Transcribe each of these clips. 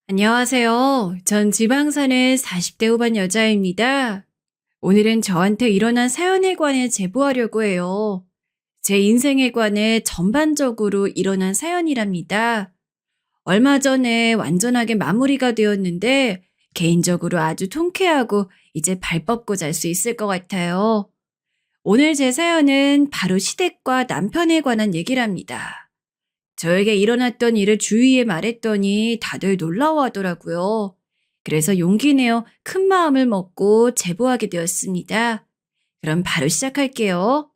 안녕하세요. 전 지방 사는 40대 후반 여자입니다. 오늘은 저한테 일어난 사연에 관해 제보하려고 해요. 제 인생에 관해 전반적으로 일어난 사연이랍니다. 얼마 전에 완전하게 마무리가 되었는데 개인적으로 아주 통쾌하고 이제 발 뻗고 잘 수 있을 것 같아요. 오늘 제 사연은 바로 시댁과 남편에 관한 얘기랍니다. 저에게 일어났던 일을 주위에 말했더니 다들 놀라워하더라고요. 그래서 용기 내어 큰 마음을 먹고 제보하게 되었습니다. 그럼 바로 시작할게요.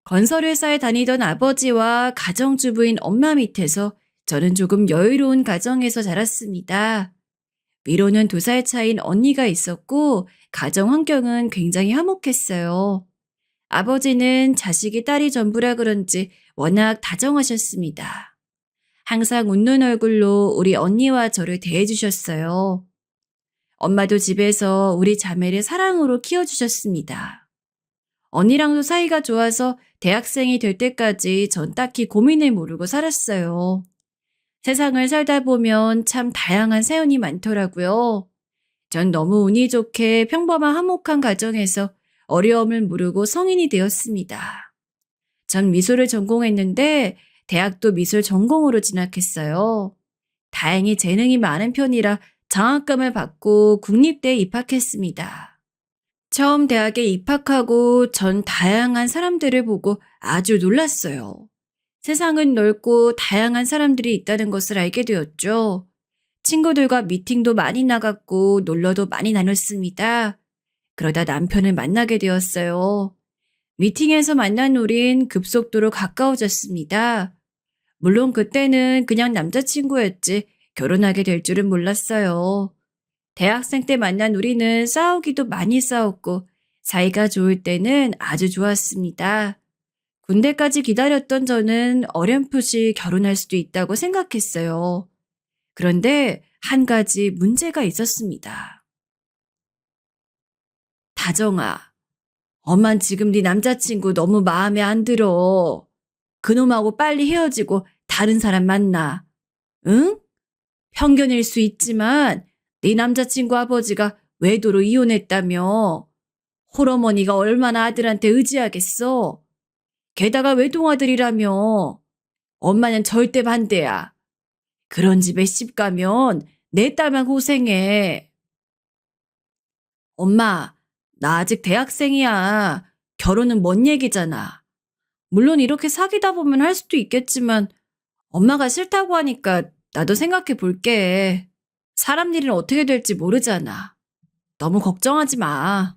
건설회사에 다니던 아버지와 가정주부인 엄마 밑에서 저는 조금 여유로운 가정에서 자랐습니다. 위로는 2살 차인 언니가 있었고 가정 환경은 굉장히 화목했어요. 아버지는 자식이 딸이 전부라 그런지 워낙 다정하셨습니다. 항상 웃는 얼굴로 우리 언니와 저를 대해주셨어요. 엄마도 집에서 우리 자매를 사랑으로 키워주셨습니다. 언니랑도 사이가 좋아서 대학생이 될 때까지 전 딱히 고민을 모르고 살았어요. 세상을 살다 보면 참 다양한 사연이 많더라고요. 전 너무 운이 좋게 평범한 화목한 가정에서 어려움을 모르고 성인이 되었습니다. 전 미술을 전공했는데 대학도 미술 전공으로 진학했어요. 다행히 재능이 많은 편이라 장학금을 받고 국립대에 입학했습니다. 처음 대학에 입학하고 전 다양한 사람들을 보고 아주 놀랐어요. 세상은 넓고 다양한 사람들이 있다는 것을 알게 되었죠. 친구들과 미팅도 많이 나갔고 놀러도 많이 다녔습니다. 그러다 남편을 만나게 되었어요. 미팅에서 만난 우린 급속도로 가까워졌습니다. 물론 그때는 그냥 남자친구였지 결혼하게 될 줄은 몰랐어요. 대학생 때 만난 우리는 싸우기도 많이 싸웠고 사이가 좋을 때는 아주 좋았습니다. 군대까지 기다렸던 저는 어렴풋이 결혼할 수도 있다고 생각했어요. 그런데 한 가지 문제가 있었습니다. 다정아, 엄만 지금 네 남자친구 너무 마음에 안 들어. 그놈하고 빨리 헤어지고 다른 사람 만나. 응? 편견일 수 있지만 네 남자친구 아버지가 외도로 이혼했다며. 홀어머니가 얼마나 아들한테 의지하겠어. 게다가 외동아들이라며. 엄마는 절대 반대야. 그런 집에 집 가면 내 딸만 고생해. 엄마, 나 아직 대학생이야. 결혼은 먼 얘기잖아. 물론 이렇게 사귀다 보면 할 수도 있겠지만 엄마가 싫다고 하니까 나도 생각해 볼게. 사람 일은 어떻게 될지 모르잖아. 너무 걱정하지 마.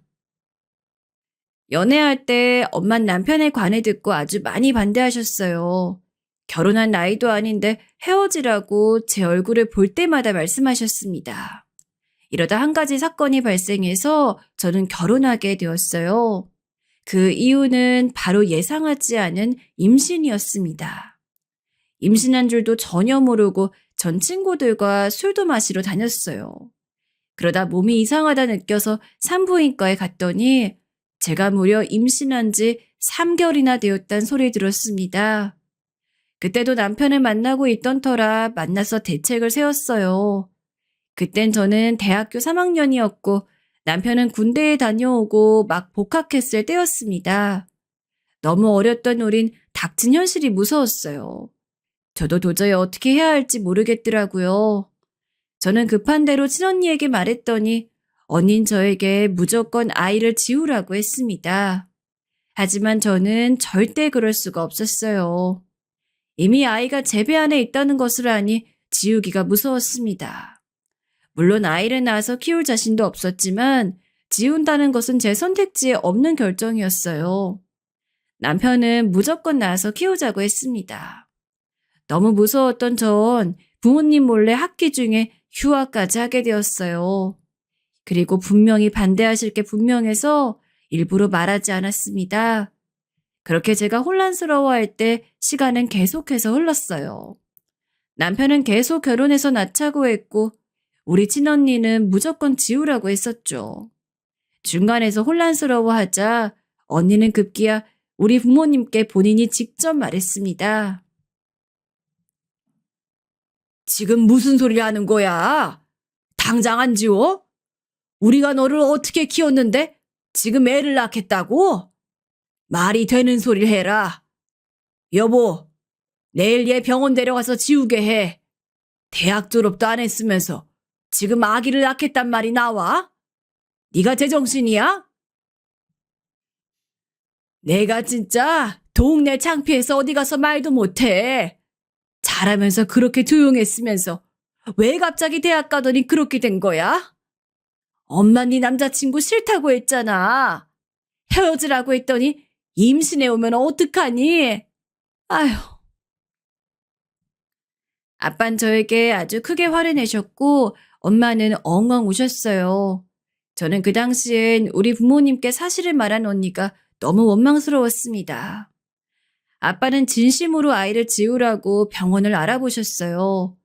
연애할 때 엄만 남편의 관을 듣고 아주 많이 반대하셨어요. 결혼한 나이도 아닌데 헤어지라고 제 얼굴을 볼 때마다 말씀하셨습니다. 이러다 한 가지 사건이 발생해서 저는 결혼하게 되었어요. 그 이유는 바로 예상하지 않은 임신이었습니다. 임신한 줄도 전혀 모르고 전 친구들과 술도 마시러 다녔어요. 그러다 몸이 이상하다 느껴서 산부인과에 갔더니 제가 무려 임신한 지 3개월이나 되었단 소리 들었습니다. 그때도 남편을 만나고 있던 터라 만나서 대책을 세웠어요. 그땐 저는 대학교 3학년이었고 남편은 군대에 다녀오고 막 복학했을 때였습니다. 너무 어렸던 우린 닥친 현실이 무서웠어요. 저도 도저히 어떻게 해야 할지 모르겠더라고요. 저는 급한 대로 친언니에게 말했더니 언닌 저에게 무조건 아이를 지우라고 했습니다. 하지만 저는 절대 그럴 수가 없었어요. 이미 아이가 제 배 안에 있다는 것을 아니 지우기가 무서웠습니다. 물론 아이를 낳아서 키울 자신도 없었지만 지운다는 것은 제 선택지에 없는 결정이었어요. 남편은 무조건 낳아서 키우자고 했습니다. 너무 무서웠던 전 부모님 몰래 학기 중에 휴학까지 하게 되었어요. 그리고 분명히 반대하실 게 분명해서 일부러 말하지 않았습니다. 그렇게 제가 혼란스러워할 때 시간은 계속해서 흘렀어요. 남편은 계속 결혼해서 낳자고 했고 우리 친언니는 무조건 지우라고 했었죠. 중간에서 혼란스러워하자 언니는 급기야 우리 부모님께 본인이 직접 말했습니다. 지금 무슨 소리를 하는 거야? 당장 안 지워? 우리가 너를 어떻게 키웠는데 지금 애를 낳겠다고? 말이 되는 소리를 해라. 여보, 내일 얘 병원 데려가서 지우게 해. 대학 졸업도 안 했으면서 지금 아기를 낳겠단 말이 나와? 네가 제정신이야? 내가 진짜 동네 창피해서 어디 가서 말도 못해. 잘하면서 그렇게 조용했으면서 왜 갑자기 대학 가더니 그렇게 된 거야? 엄마 네 남자친구 싫다고 했잖아. 헤어지라고 했더니 임신해 오면 어떡하니? 아휴. 아빤 저에게 아주 크게 화를 내셨고 엄마는 엉엉 우셨어요. 저는 그 당시엔 우리 부모님께 사실을 말한 언니가 너무 원망스러웠습니다. 아빠는 진심으로 아이를 지우라고 병원을 알아보셨어요.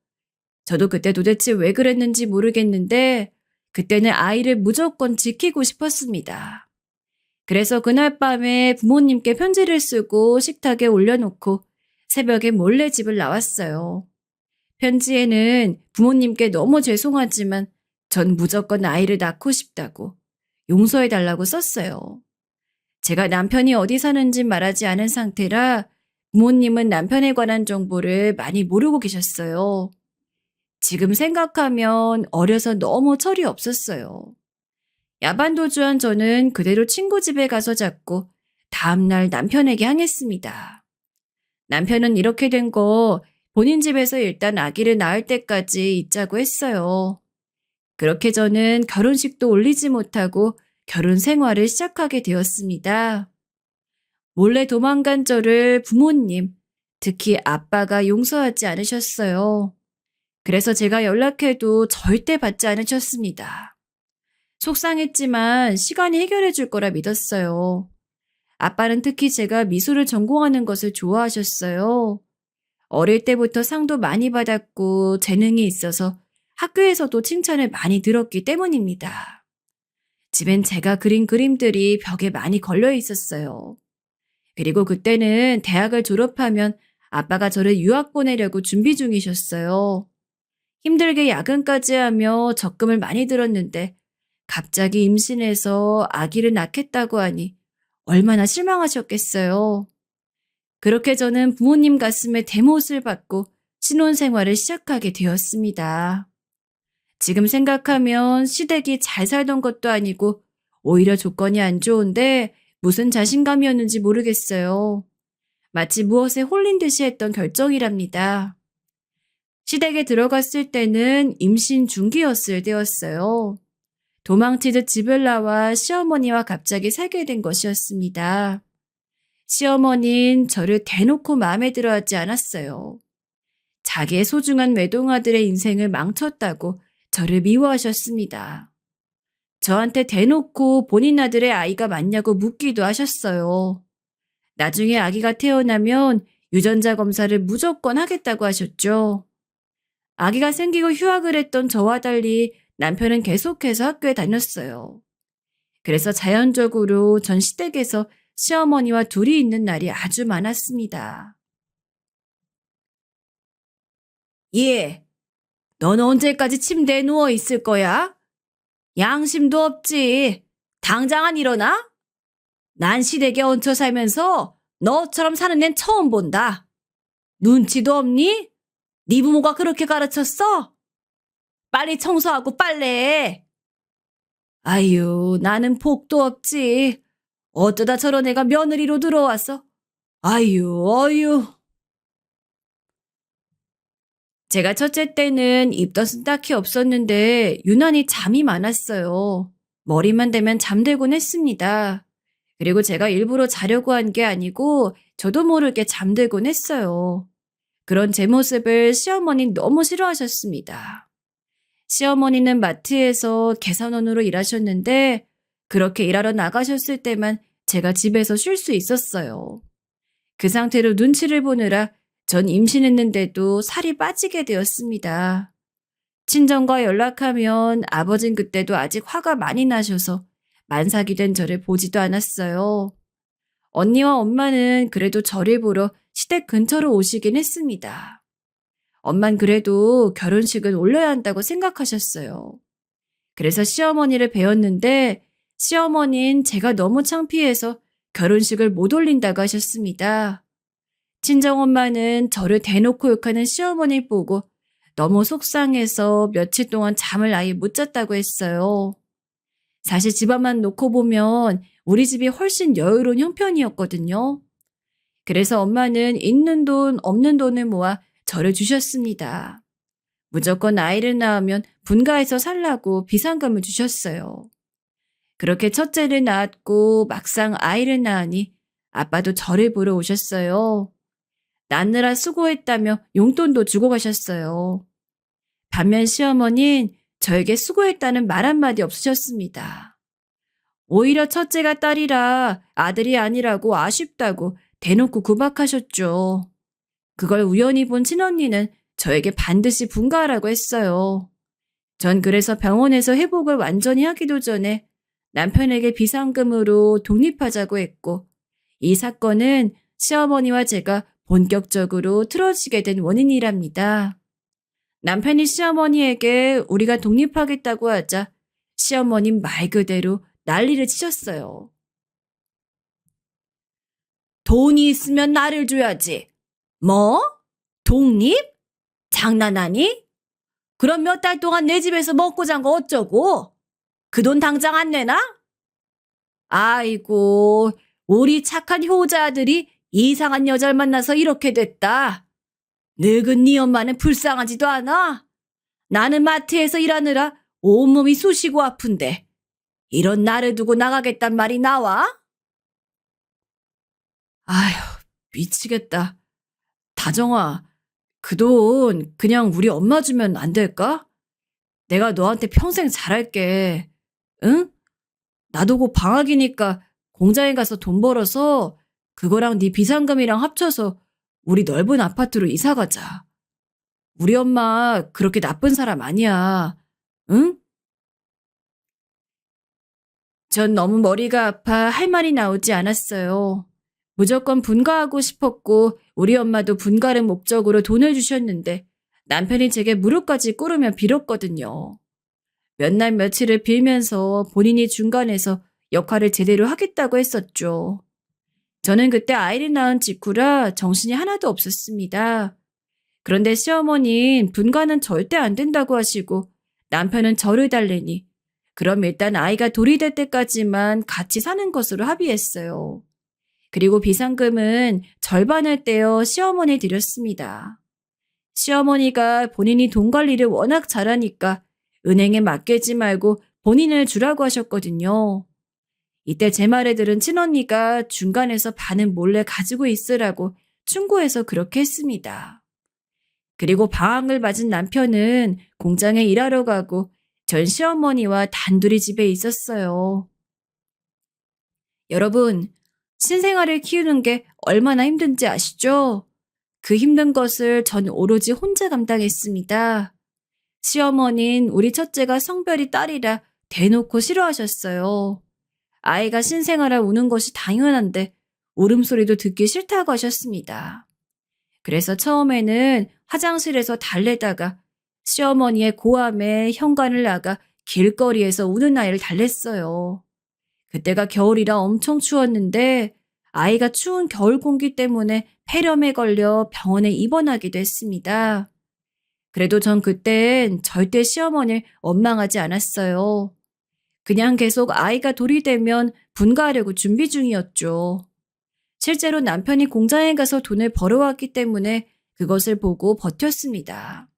저도 그때 도대체 왜 그랬는지 모르겠는데 그때는 아이를 무조건 지키고 싶었습니다. 그래서 그날 밤에 부모님께 편지를 쓰고 식탁에 올려놓고 새벽에 몰래 집을 나왔어요. 편지에는 부모님께 너무 죄송하지만 전 무조건 아이를 낳고 싶다고 용서해달라고 썼어요. 제가 남편이 어디 사는지 말하지 않은 상태라 부모님은 남편에 관한 정보를 많이 모르고 계셨어요. 지금 생각하면 어려서 너무 철이 없었어요. 야반도주한 저는 그대로 친구 집에 가서 잤고 다음날 남편에게 항했습니다. 남편은 이렇게 된 거 본인 집에서 일단 아기를 낳을 때까지 있자고 했어요. 그렇게 저는 결혼식도 올리지 못하고 결혼 생활을 시작하게 되었습니다. 몰래 도망간 저를 부모님, 특히 아빠가 용서하지 않으셨어요. 그래서 제가 연락해도 절대 받지 않으셨습니다. 속상했지만 시간이 해결해 줄 거라 믿었어요. 아빠는 특히 제가 미술을 전공하는 것을 좋아하셨어요. 어릴 때부터 상도 많이 받았고 재능이 있어서 학교에서도 칭찬을 많이 들었기 때문입니다. 집엔 제가 그린 그림들이 벽에 많이 걸려 있었어요. 그리고 그때는 대학을 졸업하면 아빠가 저를 유학 보내려고 준비 중이셨어요. 힘들게 야근까지 하며 적금을 많이 들었는데 갑자기 임신해서 아기를 낳겠다고 하니 얼마나 실망하셨겠어요. 그렇게 저는 부모님 가슴에 대못을 받고 신혼생활을 시작하게 되었습니다. 지금 생각하면 시댁이 잘 살던 것도 아니고 오히려 조건이 안 좋은데 무슨 자신감이었는지 모르겠어요. 마치 무엇에 홀린 듯이 했던 결정이랍니다. 시댁에 들어갔을 때는 임신 중기였을 때였어요. 도망치듯 집을 나와 시어머니와 갑자기 살게 된 것이었습니다. 시어머니는 저를 대놓고 마음에 들어하지 않았어요. 자기의 소중한 외동아들의 인생을 망쳤다고 저를 미워하셨습니다. 저한테 대놓고 본인 아들의 아이가 맞냐고 묻기도 하셨어요. 나중에 아기가 태어나면 유전자 검사를 무조건 하겠다고 하셨죠. 아기가 생기고 휴학을 했던 저와 달리 남편은 계속해서 학교에 다녔어요. 그래서 자연적으로 전 시댁에서 시어머니와 둘이 있는 날이 아주 많았습니다. 예, 넌 언제까지 침대에 누워 있을 거야? 양심도 없지. 당장 안 일어나? 난 시댁에 얹혀 살면서 너처럼 사는 앤 처음 본다. 눈치도 없니? 네 부모가 그렇게 가르쳤어? 빨리 청소하고 빨래해. 아유, 나는 복도 없지. 어쩌다 저런 애가 며느리로 들어와서. 아유, 어유. 제가 첫째 때는 입덧은 딱히 없었는데 유난히 잠이 많았어요. 머리만 대면 잠들곤 했습니다. 그리고 제가 일부러 자려고 한 게 아니고 저도 모르게 잠들곤 했어요. 그런 제 모습을 시어머니는 너무 싫어하셨습니다. 시어머니는 마트에서 계산원으로 일하셨는데 그렇게 일하러 나가셨을 때만 제가 집에서 쉴 수 있었어요. 그 상태로 눈치를 보느라 전 임신했는데도 살이 빠지게 되었습니다. 친정과 연락하면 아버진 그때도 아직 화가 많이 나셔서 만삭이 된 저를 보지도 않았어요. 언니와 엄마는 그래도 저를 보러 시댁 근처로 오시긴 했습니다. 엄만 그래도 결혼식은 올려야 한다고 생각하셨어요. 그래서 시어머니를 배웠는데 시어머니는 제가 너무 창피해서 결혼식을 못 올린다고 하셨습니다. 친정엄마는 저를 대놓고 욕하는 시어머니 보고 너무 속상해서 며칠 동안 잠을 아예 못 잤다고 했어요. 사실 집안만 놓고 보면 우리 집이 훨씬 여유로운 형편이었거든요. 그래서 엄마는 있는 돈, 없는 돈을 모아 저를 주셨습니다. 무조건 아이를 낳으면 분가해서 살라고 비상금을 주셨어요. 그렇게 첫째를 낳았고 막상 아이를 낳으니 아빠도 저를 보러 오셨어요. 낳느라 수고했다며 용돈도 주고 가셨어요. 반면 시어머니는 저에게 수고했다는 말 한마디 없으셨습니다. 오히려 첫째가 딸이라 아들이 아니라고 아쉽다고 대놓고 구박하셨죠. 그걸 우연히 본 친언니는 저에게 반드시 분가하라고 했어요. 전 그래서 병원에서 회복을 완전히 하기도 전에 남편에게 비상금으로 독립하자고 했고 이 사건은 시어머니와 제가 본격적으로 틀어지게 된 원인이랍니다. 남편이 시어머니에게 우리가 독립하겠다고 하자 시어머님 말 그대로 난리를 치셨어요. 돈이 있으면 나를 줘야지. 뭐? 독립? 장난하니? 그럼 몇 달 동안 내 집에서 먹고 잔 거 어쩌고? 그 돈 당장 안 내나? 아이고, 우리 착한 효자들이 이상한 여자를 만나서 이렇게 됐다. 늙은 네 엄마는 불쌍하지도 않아? 나는 마트에서 일하느라 온몸이 쑤시고 아픈데 이런 나를 두고 나가겠단 말이 나와? 아휴, 미치겠다. 다정아, 그 돈 그냥 우리 엄마 주면 안 될까? 내가 너한테 평생 잘할게. 응? 나도 곧 방학이니까 공장에 가서 돈 벌어서 그거랑 네 비상금이랑 합쳐서 우리 넓은 아파트로 이사 가자. 우리 엄마 그렇게 나쁜 사람 아니야. 응? 전 너무 머리가 아파 할 말이 나오지 않았어요. 무조건 분가하고 싶었고 우리 엄마도 분가를 목적으로 돈을 주셨는데 남편이 제게 무릎까지 꿇으며 빌었거든요. 몇 날 며칠을 빌면서 본인이 중간에서 역할을 제대로 하겠다고 했었죠. 저는 그때 아이를 낳은 직후라 정신이 하나도 없었습니다. 그런데 시어머니는 분가는 절대 안 된다고 하시고 남편은 저를 달래니 그럼 일단 아이가 돌이 될 때까지만 같이 사는 것으로 합의했어요. 그리고 비상금은 절반을 떼어 시어머니에 드렸습니다. 시어머니가 본인이 돈 관리를 워낙 잘하니까 은행에 맡기지 말고 본인을 주라고 하셨거든요. 이때 제 말을 들은 친언니가 중간에서 반은 몰래 가지고 있으라고 충고해서 그렇게 했습니다. 그리고 방학을 맞은 남편은 공장에 일하러 가고 전 시어머니와 단둘이 집에 있었어요. 여러분, 신생아를 키우는 게 얼마나 힘든지 아시죠? 그 힘든 것을 전 오로지 혼자 감당했습니다. 시어머니는 우리 첫째가 성별이 딸이라 대놓고 싫어하셨어요. 아이가 신생아라 우는 것이 당연한데 울음소리도 듣기 싫다고 하셨습니다. 그래서 처음에는 화장실에서 달래다가 시어머니의 고함에 현관을 나가 길거리에서 우는 아이를 달랬어요. 그때가 겨울이라 엄청 추웠는데 아이가 추운 겨울 공기 때문에 폐렴에 걸려 병원에 입원하기도 했습니다. 그래도 전 그땐 절대 시어머니를 원망하지 않았어요. 그냥 계속 아이가 돌이 되면 분가하려고 준비 중이었죠. 실제로 남편이 공장에 가서 돈을 벌어왔기 때문에 그것을 보고 버텼습니다.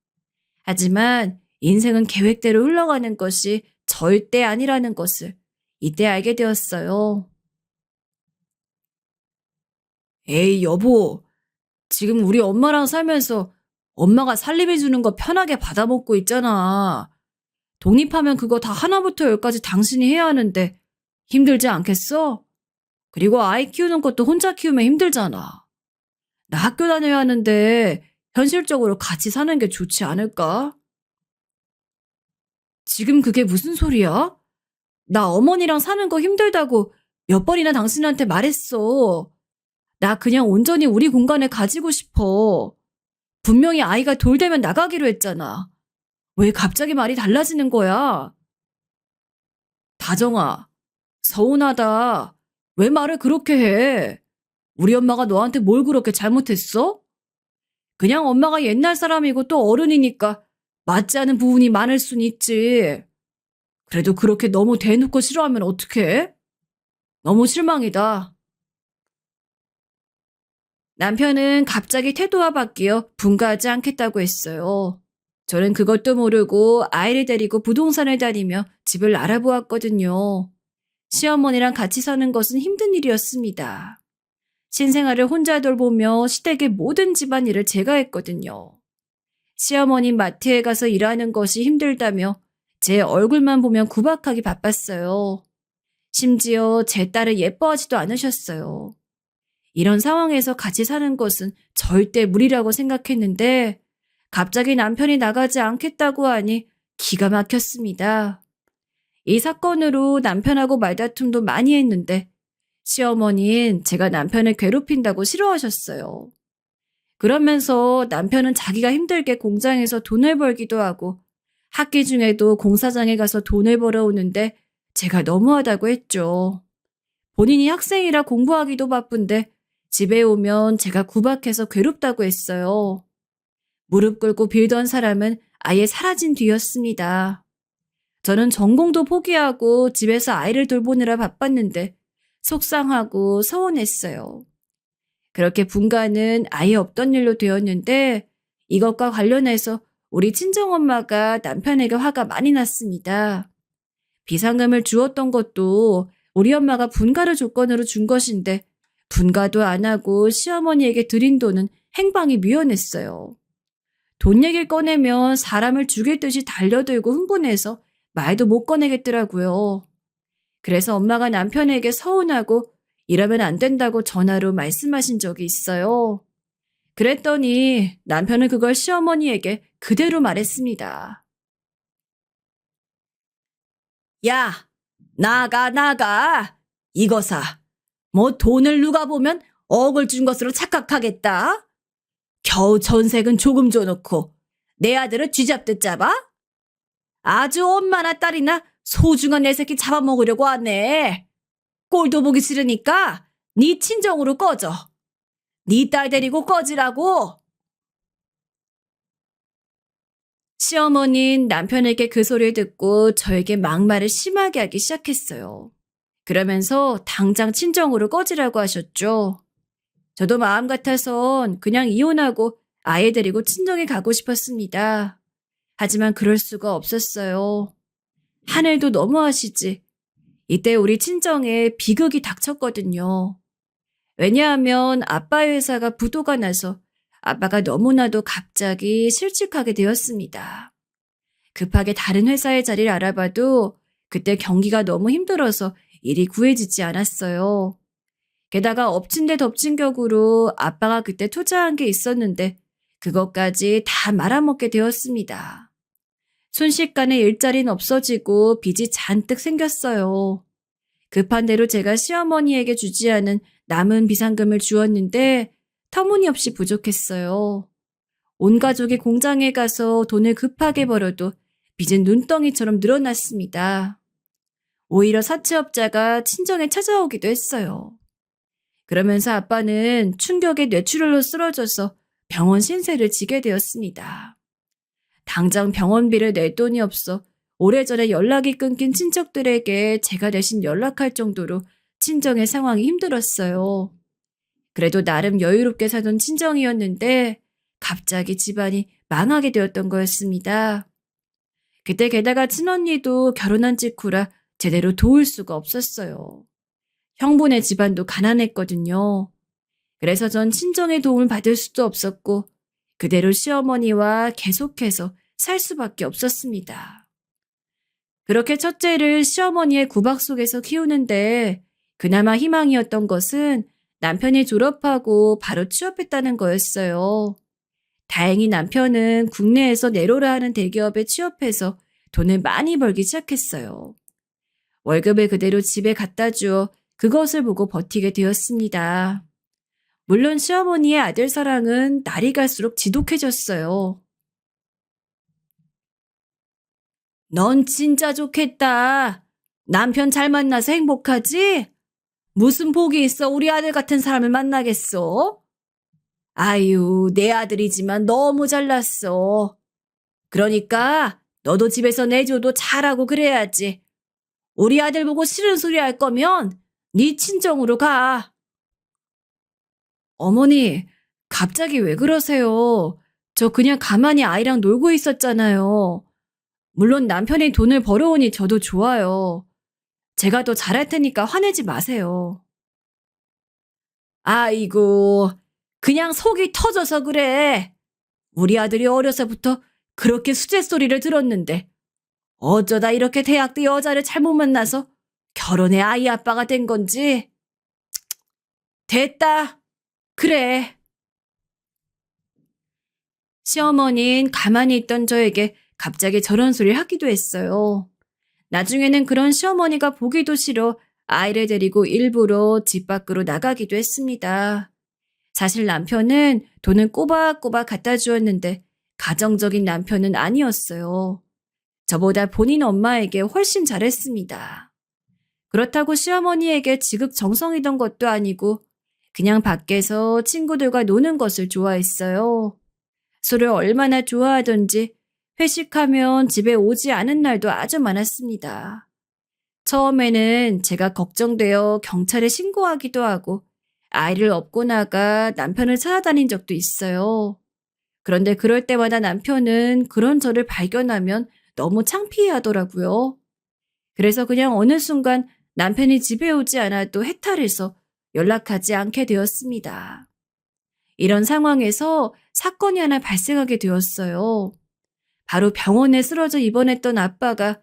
하지만 인생은 계획대로 흘러가는 것이 절대 아니라는 것을 이때 알게 되었어요. 에이, 여보. 지금 우리 엄마랑 살면서 엄마가 살림해 주는 거 편하게 받아먹고 있잖아. 독립하면 그거 다 하나부터 열까지 당신이 해야 하는데 힘들지 않겠어? 그리고 아이 키우는 것도 혼자 키우면 힘들잖아. 나 학교 다녀야 하는데 현실적으로 같이 사는 게 좋지 않을까? 지금 그게 무슨 소리야? 나 어머니랑 사는 거 힘들다고 몇 번이나 당신한테 말했어. 나 그냥 온전히 우리 공간을 가지고 싶어. 분명히 아이가 돌되면 나가기로 했잖아. 왜 갑자기 말이 달라지는 거야? 다정아, 서운하다. 왜 말을 그렇게 해? 우리 엄마가 너한테 뭘 그렇게 잘못했어? 그냥 엄마가 옛날 사람이고 또 어른이니까 맞지 않은 부분이 많을 순 있지. 그래도 그렇게 너무 대놓고 싫어하면 어떡해? 너무 실망이다. 남편은 갑자기 태도가 바뀌어 분가하지 않겠다고 했어요. 저는 그것도 모르고 아이를 데리고 부동산을 다니며 집을 알아보았거든요. 시어머니랑 같이 사는 것은 힘든 일이었습니다. 신생아를 혼자 돌보며 시댁의 모든 집안일을 제가 했거든요. 시어머니 마트에 가서 일하는 것이 힘들다며 제 얼굴만 보면 구박하기 바빴어요. 심지어 제 딸을 예뻐하지도 않으셨어요. 이런 상황에서 같이 사는 것은 절대 무리라고 생각했는데 갑자기 남편이 나가지 않겠다고 하니 기가 막혔습니다. 이 사건으로 남편하고 말다툼도 많이 했는데 시어머니는 제가 남편을 괴롭힌다고 싫어하셨어요. 그러면서 남편은 자기가 힘들게 공장에서 돈을 벌기도 하고 학기 중에도 공사장에 가서 돈을 벌어오는데 제가 너무하다고 했죠. 본인이 학생이라 공부하기도 바쁜데 집에 오면 제가 구박해서 괴롭다고 했어요. 무릎 꿇고 빌던 사람은 아예 사라진 뒤였습니다. 저는 전공도 포기하고 집에서 아이를 돌보느라 바빴는데 속상하고 서운했어요. 그렇게 분가는 아예 없던 일로 되었는데 이것과 관련해서 우리 친정엄마가 남편에게 화가 많이 났습니다. 비상금을 주었던 것도 우리 엄마가 분가를 조건으로 준 것인데 분가도 안 하고 시어머니에게 드린 돈은 행방이 묘연했어요. 돈 얘기를 꺼내면 사람을 죽일 듯이 달려들고 흥분해서 말도 못 꺼내겠더라고요. 그래서 엄마가 남편에게 서운하고 이러면 안 된다고 전화로 말씀하신 적이 있어요. 그랬더니 남편은 그걸 시어머니에게 그대로 말했습니다. 야, 나가. 이거사. 뭐 돈을 누가 보면 억을 준 것으로 착각하겠다. 겨우 전색은 조금 줘놓고 내 아들을 쥐잡듯 잡아? 아주 엄마나 딸이나 소중한 내 새끼 잡아먹으려고 하네. 꼴도 보기 싫으니까 네 친정으로 꺼져. 네 딸 데리고 꺼지라고. 시어머니는 남편에게 그 소리를 듣고 저에게 막말을 심하게 하기 시작했어요. 그러면서 당장 친정으로 꺼지라고 하셨죠. 저도 마음 같아선 그냥 이혼하고 아이 데리고 친정에 가고 싶었습니다. 하지만 그럴 수가 없었어요. 하늘도 너무하시지. 이때 우리 친정에 비극이 닥쳤거든요. 왜냐하면 아빠의 회사가 부도가 나서 아빠가 너무나도 갑자기 실직하게 되었습니다. 급하게 다른 회사의 자리를 알아봐도 그때 경기가 너무 힘들어서 일이 구해지지 않았어요. 게다가 엎친 데 덮친 격으로 아빠가 그때 투자한 게 있었는데 그것까지 다 말아먹게 되었습니다. 순식간에 일자리는 없어지고 빚이 잔뜩 생겼어요. 급한 대로 제가 시어머니에게 주지 않은 남은 비상금을 주었는데 터무니없이 부족했어요. 온 가족이 공장에 가서 돈을 급하게 벌어도 빚은 눈덩이처럼 늘어났습니다. 오히려 사채업자가 친정에 찾아오기도 했어요. 그러면서 아빠는 충격에 뇌출혈로 쓰러져서 병원 신세를 지게 되었습니다. 당장 병원비를 낼 돈이 없어 오래전에 연락이 끊긴 친척들에게 제가 대신 연락할 정도로 친정의 상황이 힘들었어요. 그래도 나름 여유롭게 사던 친정이었는데 갑자기 집안이 망하게 되었던 거였습니다. 그때 게다가 친언니도 결혼한 직후라 제대로 도울 수가 없었어요. 형부네 집안도 가난했거든요. 그래서 전 친정의 도움을 받을 수도 없었고 그대로 시어머니와 계속해서 살 수밖에 없었습니다. 그렇게 첫째를 시어머니의 구박 속에서 키우는데 그나마 희망이었던 것은 남편이 졸업하고 바로 취업했다는 거였어요. 다행히 남편은 국내에서 내로라 하는 대기업에 취업해서 돈을 많이 벌기 시작했어요. 월급을 그대로 집에 갖다 주어 그것을 보고 버티게 되었습니다. 물론 시어머니의 아들 사랑은 날이 갈수록 지독해졌어요. 넌 진짜 좋겠다. 남편 잘 만나서 행복하지? 무슨 복이 있어 우리 아들 같은 사람을 만나겠어? 아유, 내 아들이지만 너무 잘났어. 그러니까 너도 집에서 내조도 잘하고 그래야지. 우리 아들 보고 싫은 소리 할 거면 네 친정으로 가. 어머니, 갑자기 왜 그러세요? 저 그냥 가만히 아이랑 놀고 있었잖아요. 물론 남편이 돈을 벌어오니 저도 좋아요. 제가 더 잘할 테니까 화내지 마세요. 아이고, 그냥 속이 터져서 그래. 우리 아들이 어려서부터 그렇게 수제 소리를 들었는데 어쩌다 이렇게 대학 때 여자를 잘못 만나서 결혼해 아이 아빠가 된 건지. 됐다. 그래. 시어머니는 가만히 있던 저에게 갑자기 저런 소리를 하기도 했어요. 나중에는 그런 시어머니가 보기도 싫어 아이를 데리고 일부러 집 밖으로 나가기도 했습니다. 사실 남편은 돈은 꼬박꼬박 갖다 주었는데 가정적인 남편은 아니었어요. 저보다 본인 엄마에게 훨씬 잘했습니다. 그렇다고 시어머니에게 지극정성이던 것도 아니고 그냥 밖에서 친구들과 노는 것을 좋아했어요. 술을 얼마나 좋아하던지 회식하면 집에 오지 않은 날도 아주 많았습니다. 처음에는 제가 걱정되어 경찰에 신고하기도 하고 아이를 업고 나가 남편을 찾아다닌 적도 있어요. 그런데 그럴 때마다 남편은 그런 저를 발견하면 너무 창피해 하더라고요. 그래서 그냥 어느 순간 남편이 집에 오지 않아도 해탈해서 연락하지 않게 되었습니다. 이런 상황에서 사건이 하나 발생하게 되었어요. 바로 병원에 쓰러져 입원했던 아빠가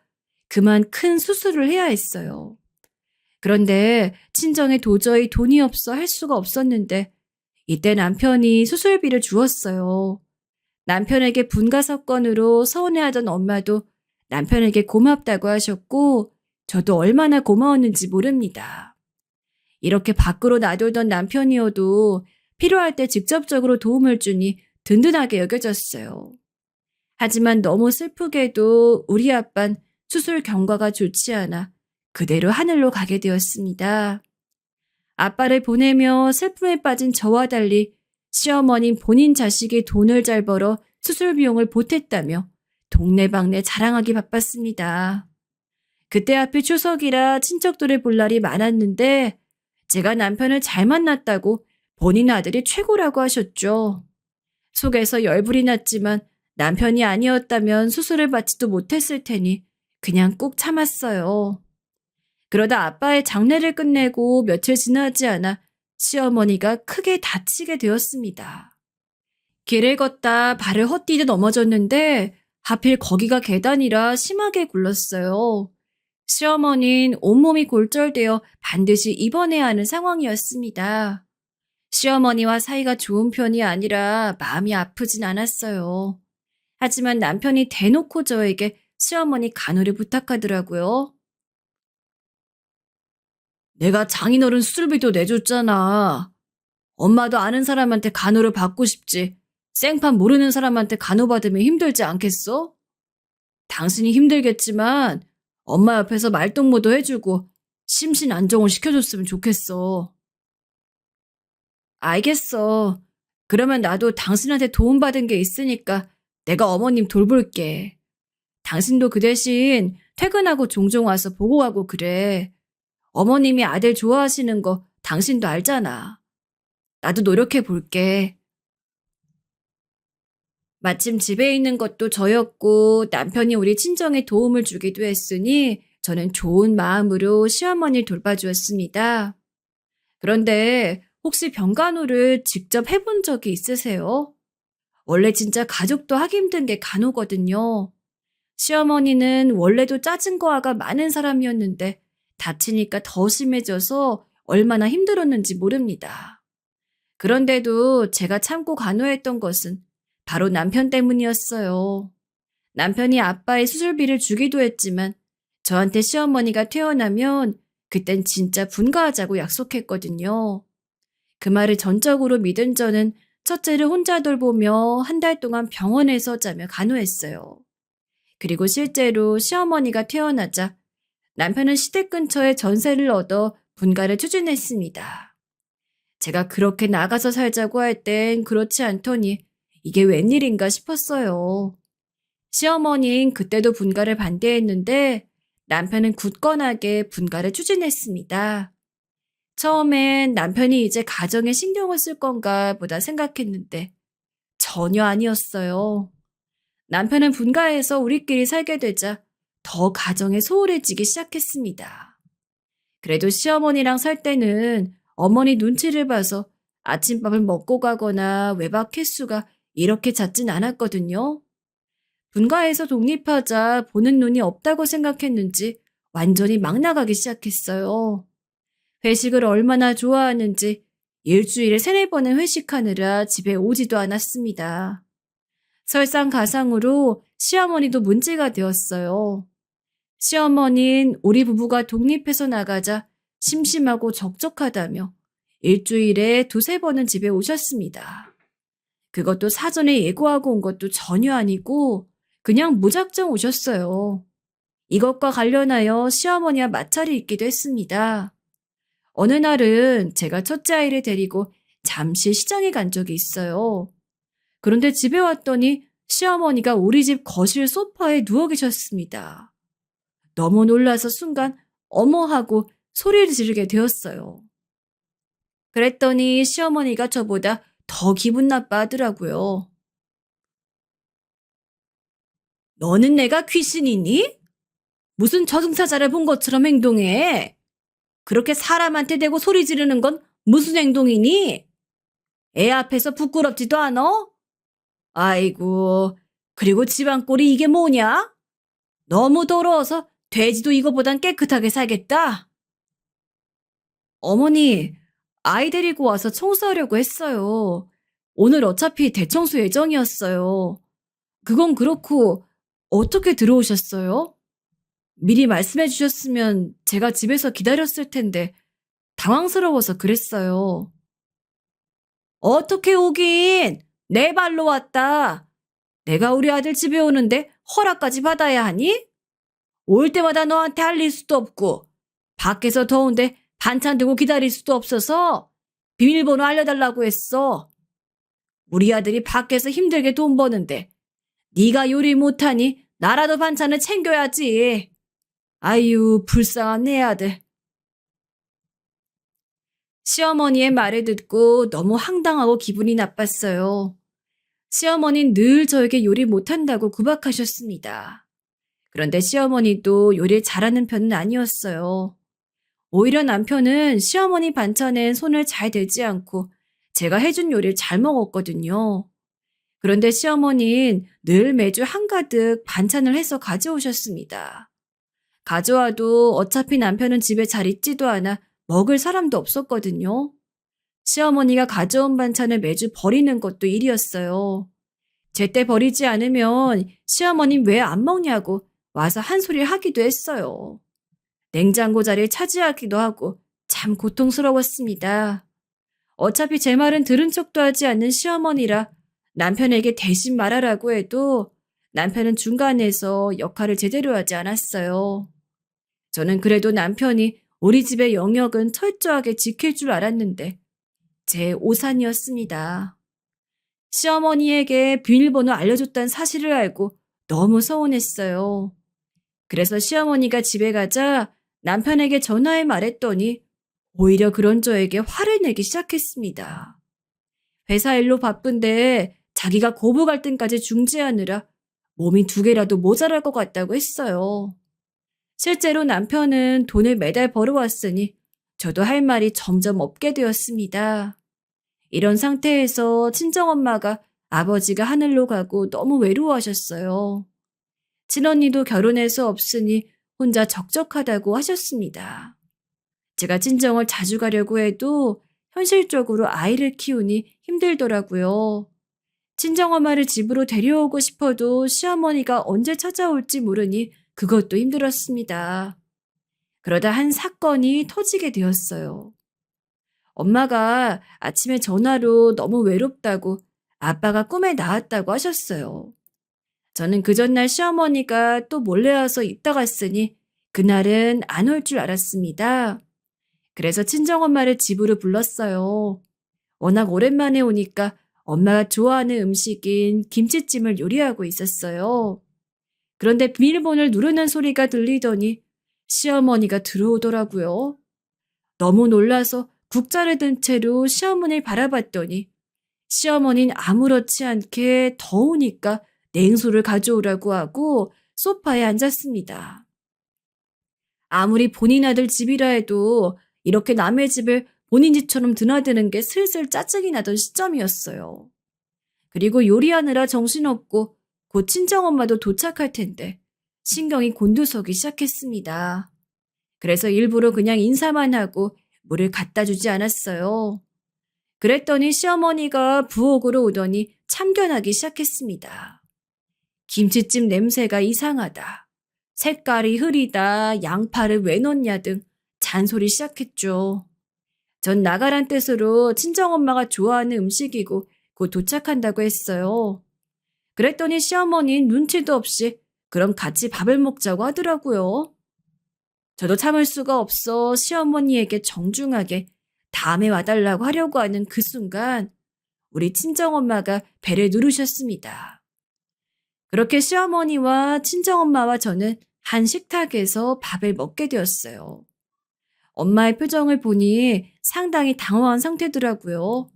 그만 큰 수술을 해야 했어요. 그런데 친정에 도저히 돈이 없어 할 수가 없었는데 이때 남편이 수술비를 주었어요. 남편에게 분가사건으로 서운해하던 엄마도 남편에게 고맙다고 하셨고 저도 얼마나 고마웠는지 모릅니다. 이렇게 밖으로 나돌던 남편이어도 필요할 때 직접적으로 도움을 주니 든든하게 여겨졌어요. 하지만 너무 슬프게도 우리 아빤 수술 경과가 좋지 않아 그대로 하늘로 가게 되었습니다. 아빠를 보내며 슬픔에 빠진 저와 달리 시어머님 본인 자식이 돈을 잘 벌어 수술 비용을 보탰다며 동네방네 자랑하기 바빴습니다. 그때 하필 추석이라 친척들을 볼 날이 많았는데 제가 남편을 잘 만났다고 본인 아들이 최고라고 하셨죠. 속에서 열불이 났지만 남편이 아니었다면 수술을 받지도 못했을 테니 그냥 꾹 참았어요. 그러다 아빠의 장례를 끝내고 며칠 지나지 않아 시어머니가 크게 다치게 되었습니다. 길을 걷다 발을 헛디뎌 넘어졌는데 하필 거기가 계단이라 심하게 굴렀어요. 시어머니는 온몸이 골절되어 반드시 입원해야 하는 상황이었습니다. 시어머니와 사이가 좋은 편이 아니라 마음이 아프진 않았어요. 하지만 남편이 대놓고 저에게 시어머니 간호를 부탁하더라고요. 내가 장인어른 수술비도 내줬잖아. 엄마도 아는 사람한테 간호를 받고 싶지. 생판 모르는 사람한테 간호받으면 힘들지 않겠어? 당신이 힘들겠지만 엄마 옆에서 말동무도 해주고 심신 안정을 시켜줬으면 좋겠어. 알겠어. 그러면 나도 당신한테 도움받은 게 있으니까 내가 어머님 돌볼게. 당신도 그 대신 퇴근하고 종종 와서 보고 가고 그래. 어머님이 아들 좋아하시는 거 당신도 알잖아. 나도 노력해 볼게. 마침 집에 있는 것도 저였고 남편이 우리 친정에 도움을 주기도 했으니 저는 좋은 마음으로 시어머니를 돌봐주었습니다. 그런데 혹시 병간호를 직접 해본 적이 있으세요? 원래 진짜 가족도 하기 힘든 게 간호거든요. 시어머니는 원래도 짜증 거 화가 많은 사람이었는데 다치니까 더 심해져서 얼마나 힘들었는지 모릅니다. 그런데도 제가 참고 간호했던 것은 바로 남편 때문이었어요. 남편이 아빠의 수술비를 주기도 했지만 저한테 시어머니가 퇴원하면 그땐 진짜 분가하자고 약속했거든요. 그 말을 전적으로 믿은 저는 첫째를 혼자 돌보며 한 달 동안 병원에서 자며 간호했어요. 그리고 실제로 시어머니가 퇴원하자 남편은 시댁 근처에 전세를 얻어 분가를 추진했습니다. 제가 그렇게 나가서 살자고 할 땐 그렇지 않더니 이게 웬일인가 싶었어요. 시어머니는 그때도 분가를 반대했는데 남편은 굳건하게 분가를 추진했습니다. 처음엔 남편이 이제 가정에 신경을 쓸 건가 보다 생각했는데 전혀 아니었어요. 남편은 분가해서 우리끼리 살게 되자 더 가정에 소홀해지기 시작했습니다. 그래도 시어머니랑 살 때는 어머니 눈치를 봐서 아침밥을 먹고 가거나 외박 횟수가 이렇게 잦진 않았거든요. 분가해서 독립하자 보는 눈이 없다고 생각했는지 완전히 막 나가기 시작했어요. 회식을 얼마나 좋아하는지 일주일에 3-4번은 회식하느라 집에 오지도 않았습니다. 설상가상으로 시어머니도 문제가 되었어요. 시어머니는 우리 부부가 독립해서 나가자 심심하고 적적하다며 일주일에 2-3번은 집에 오셨습니다. 그것도 사전에 예고하고 온 것도 전혀 아니고 그냥 무작정 오셨어요. 이것과 관련하여 시어머니와 마찰이 있기도 했습니다. 어느 날은 제가 첫째 아이를 데리고 잠시 시장에 간 적이 있어요. 그런데 집에 왔더니 시어머니가 우리 집 거실 소파에 누워 계셨습니다. 너무 놀라서 순간 어머 하고 소리를 지르게 되었어요. 그랬더니 시어머니가 저보다 더 기분 나빠하더라고요. 너는 내가 귀신이니? 무슨 저승사자를 본 것처럼 행동해. 그렇게 사람한테 대고 소리 지르는 건 무슨 행동이니? 애 앞에서 부끄럽지도 않아? 아이고, 그리고 집안 꼴이 이게 뭐냐? 너무 더러워서 돼지도 이거보단 깨끗하게 살겠다. 어머니, 아이 데리고 와서 청소하려고 했어요. 오늘 어차피 대청소 예정이었어요. 그건 그렇고 어떻게 들어오셨어요? 미리 말씀해 주셨으면 제가 집에서 기다렸을 텐데 당황스러워서 그랬어요. 어떻게 오긴? 내 발로 왔다. 내가 우리 아들 집에 오는데 허락까지 받아야 하니? 올 때마다 너한테 알릴 수도 없고 밖에서 더운데 반찬 두고 기다릴 수도 없어서 비밀번호 알려달라고 했어. 우리 아들이 밖에서 힘들게 돈 버는데 네가 요리 못하니 나라도 반찬을 챙겨야지. 아유, 불쌍한 내 아들. 시어머니의 말을 듣고 너무 황당하고 기분이 나빴어요. 시어머니는 늘 저에게 요리 못한다고 구박하셨습니다. 그런데 시어머니도 요리를 잘하는 편은 아니었어요. 오히려 남편은 시어머니 반찬엔 손을 잘 대지 않고 제가 해준 요리를 잘 먹었거든요. 그런데 시어머니는 늘 매주 한가득 반찬을 해서 가져오셨습니다. 가져와도 어차피 남편은 집에 잘 있지도 않아 먹을 사람도 없었거든요. 시어머니가 가져온 반찬을 매주 버리는 것도 일이었어요. 제때 버리지 않으면 시어머님 왜 안 먹냐고 와서 한 소리 하기도 했어요. 냉장고 자리를 차지하기도 하고 참 고통스러웠습니다. 어차피 제 말은 들은 척도 하지 않는 시어머니라 남편에게 대신 말하라고 해도 남편은 중간에서 역할을 제대로 하지 않았어요. 저는 그래도 남편이 우리 집의 영역은 철저하게 지킬 줄 알았는데 제 오산이었습니다. 시어머니에게 비밀번호 알려줬다는 사실을 알고 너무 서운했어요. 그래서 시어머니가 집에 가자 남편에게 전화해 말했더니 오히려 그런 저에게 화를 내기 시작했습니다. 회사 일로 바쁜데 자기가 고부 갈등까지 중재하느라 몸이 2개라도 모자랄 것 같다고 했어요. 실제로 남편은 돈을 매달 벌어왔으니 저도 할 말이 점점 없게 되었습니다. 이런 상태에서 친정엄마가 아버지가 하늘로 가고 너무 외로워하셨어요. 친언니도 결혼해서 없으니 혼자 적적하다고 하셨습니다. 제가 친정을 자주 가려고 해도 현실적으로 아이를 키우니 힘들더라고요. 친정엄마를 집으로 데려오고 싶어도 시어머니가 언제 찾아올지 모르니 그것도 힘들었습니다. 그러다 한 사건이 터지게 되었어요. 엄마가 아침에 전화로 너무 외롭다고 아빠가 꿈에 나왔다고 하셨어요. 저는 그 전날 시어머니가 또 몰래 와서 있다 갔으니 그날은 안 올 줄 알았습니다. 그래서 친정엄마를 집으로 불렀어요. 워낙 오랜만에 오니까 엄마가 좋아하는 음식인 김치찜을 요리하고 있었어요. 그런데 비밀번호를 누르는 소리가 들리더니 시어머니가 들어오더라고요. 너무 놀라서 국자를 든 채로 시어머니를 바라봤더니 시어머니는 아무렇지 않게 더우니까 냉수를 가져오라고 하고 소파에 앉았습니다. 아무리 본인 아들 집이라 해도 이렇게 남의 집을 본인 집처럼 드나드는 게 슬슬 짜증이 나던 시점이었어요. 그리고 요리하느라 정신없고 곧 친정엄마도 도착할 텐데 신경이 곤두서기 시작했습니다. 그래서 일부러 그냥 인사만 하고 물을 갖다 주지 않았어요. 그랬더니 시어머니가 부엌으로 오더니 참견하기 시작했습니다. 김치찜 냄새가 이상하다. 색깔이 흐리다. 양파를 왜 넣냐 등 잔소리 시작했죠. 전 나가란 뜻으로 친정엄마가 좋아하는 음식이고 곧 도착한다고 했어요. 그랬더니 시어머니는 눈치도 없이 그럼 같이 밥을 먹자고 하더라고요. 저도 참을 수가 없어 시어머니에게 정중하게 다음에 와달라고 하려고 하는 그 순간 우리 친정엄마가 배를 누르셨습니다. 그렇게 시어머니와 친정엄마와 저는 한 식탁에서 밥을 먹게 되었어요. 엄마의 표정을 보니 상당히 당황한 상태더라고요.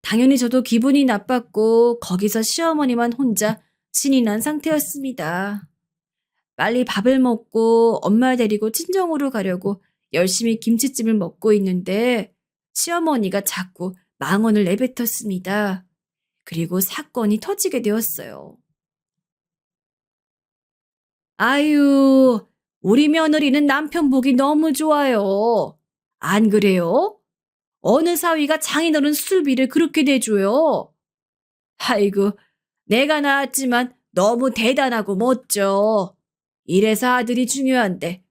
당연히 저도 기분이 나빴고 거기서 시어머니만 혼자 신이 난 상태였습니다. 빨리 밥을 먹고 엄마 데리고 친정으로 가려고 열심히 김치찜을 먹고 있는데 시어머니가 자꾸 망언을 내뱉었습니다. 그리고 사건이 터지게 되었어요. 아유, 우리 며느리는 남편 보기 너무 좋아요. 안 그래요? 어느 사위가 장인어른 수술비를 그렇게 내줘요? 아이고, 내가 낳았지만 너무 대단하고 멋져. 이래서 아들이 중요한데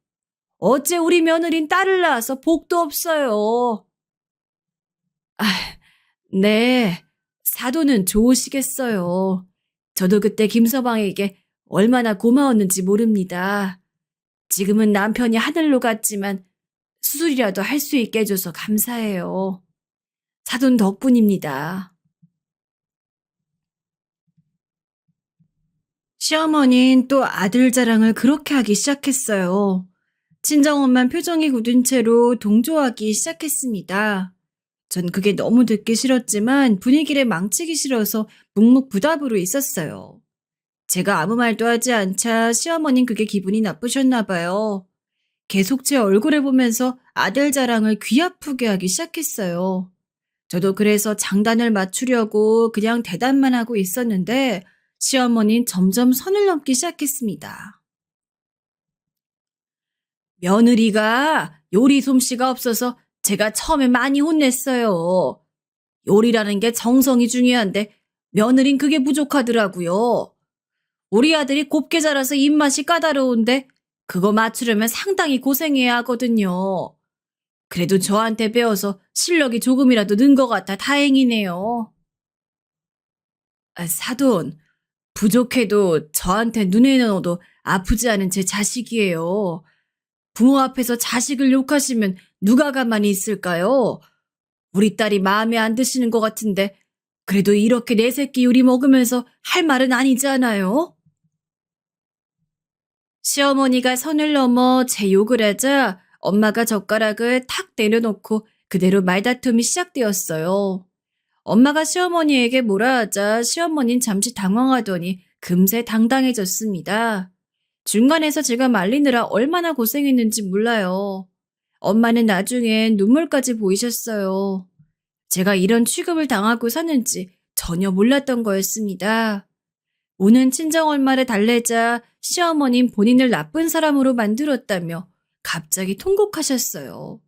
어째 우리 며느린 딸을 낳아서 복도 없어요. 아, 네, 사도는 좋으시겠어요. 저도 그때 김서방에게 얼마나 고마웠는지 모릅니다. 지금은 남편이 하늘로 갔지만 수술이라도 할 수 있게 해줘서 감사해요. 사돈 덕분입니다. 시어머니는 또 아들 자랑을 그렇게 하기 시작했어요. 친정엄만 표정이 굳은 채로 동조하기 시작했습니다. 전 그게 너무 듣기 싫었지만 분위기를 망치기 싫어서 묵묵부답으로 있었어요. 제가 아무 말도 하지 않자 시어머니는 그게 기분이 나쁘셨나 봐요. 계속 제 얼굴을 보면서 아들 자랑을 귀 아프게 하기 시작했어요. 저도 그래서 장단을 맞추려고 그냥 대답만 하고 있었는데 시어머니는 점점 선을 넘기 시작했습니다. 며느리가 요리 솜씨가 없어서 제가 처음에 많이 혼냈어요. 요리라는 게 정성이 중요한데 며느린 그게 부족하더라고요. 우리 아들이 곱게 자라서 입맛이 까다로운데 그거 맞추려면 상당히 고생해야 하거든요. 그래도 저한테 배워서 실력이 조금이라도 는 것 같아 다행이네요. 사돈, 부족해도 저한테 눈에 넣어도 아프지 않은 제 자식이에요. 부모 앞에서 자식을 욕하시면 누가 가만히 있을까요? 우리 딸이 마음에 안 드시는 것 같은데 그래도 이렇게 내 새끼 요리 먹으면서 할 말은 아니잖아요? 시어머니가 선을 넘어 제 욕을 하자 엄마가 젓가락을 탁 내려놓고 그대로 말다툼이 시작되었어요. 엄마가 시어머니에게 뭐라 하자 시어머니는 잠시 당황하더니 금세 당당해졌습니다. 중간에서 제가 말리느라 얼마나 고생했는지 몰라요. 엄마는 나중엔 눈물까지 보이셨어요. 제가 이런 취급을 당하고 사는지 전혀 몰랐던 거였습니다. 우는 친정엄마를 달래자 시어머님 본인을 나쁜 사람으로 만들었다며 갑자기 통곡하셨어요.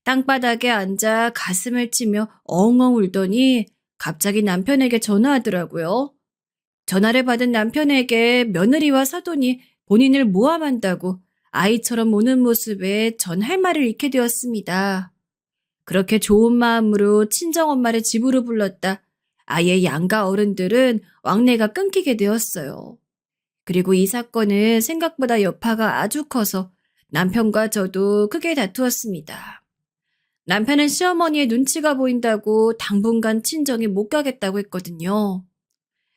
땅바닥에 앉아 가슴을 치며 엉엉 울더니 갑자기 남편에게 전화하더라고요. 전화를 받은 남편에게 며느리와 사돈이 본인을 모함한다고 아이처럼 우는 모습에 전 할 말을 잃게 되었습니다. 그렇게 좋은 마음으로 친정엄마를 집으로 불렀다 아예 양가 어른들은 왕래가 끊기게 되었어요. 그리고 이 사건은 생각보다 여파가 아주 커서 남편과 저도 크게 다투었습니다. 남편은 시어머니의 눈치가 보인다고 당분간 친정에 못 가겠다고 했거든요.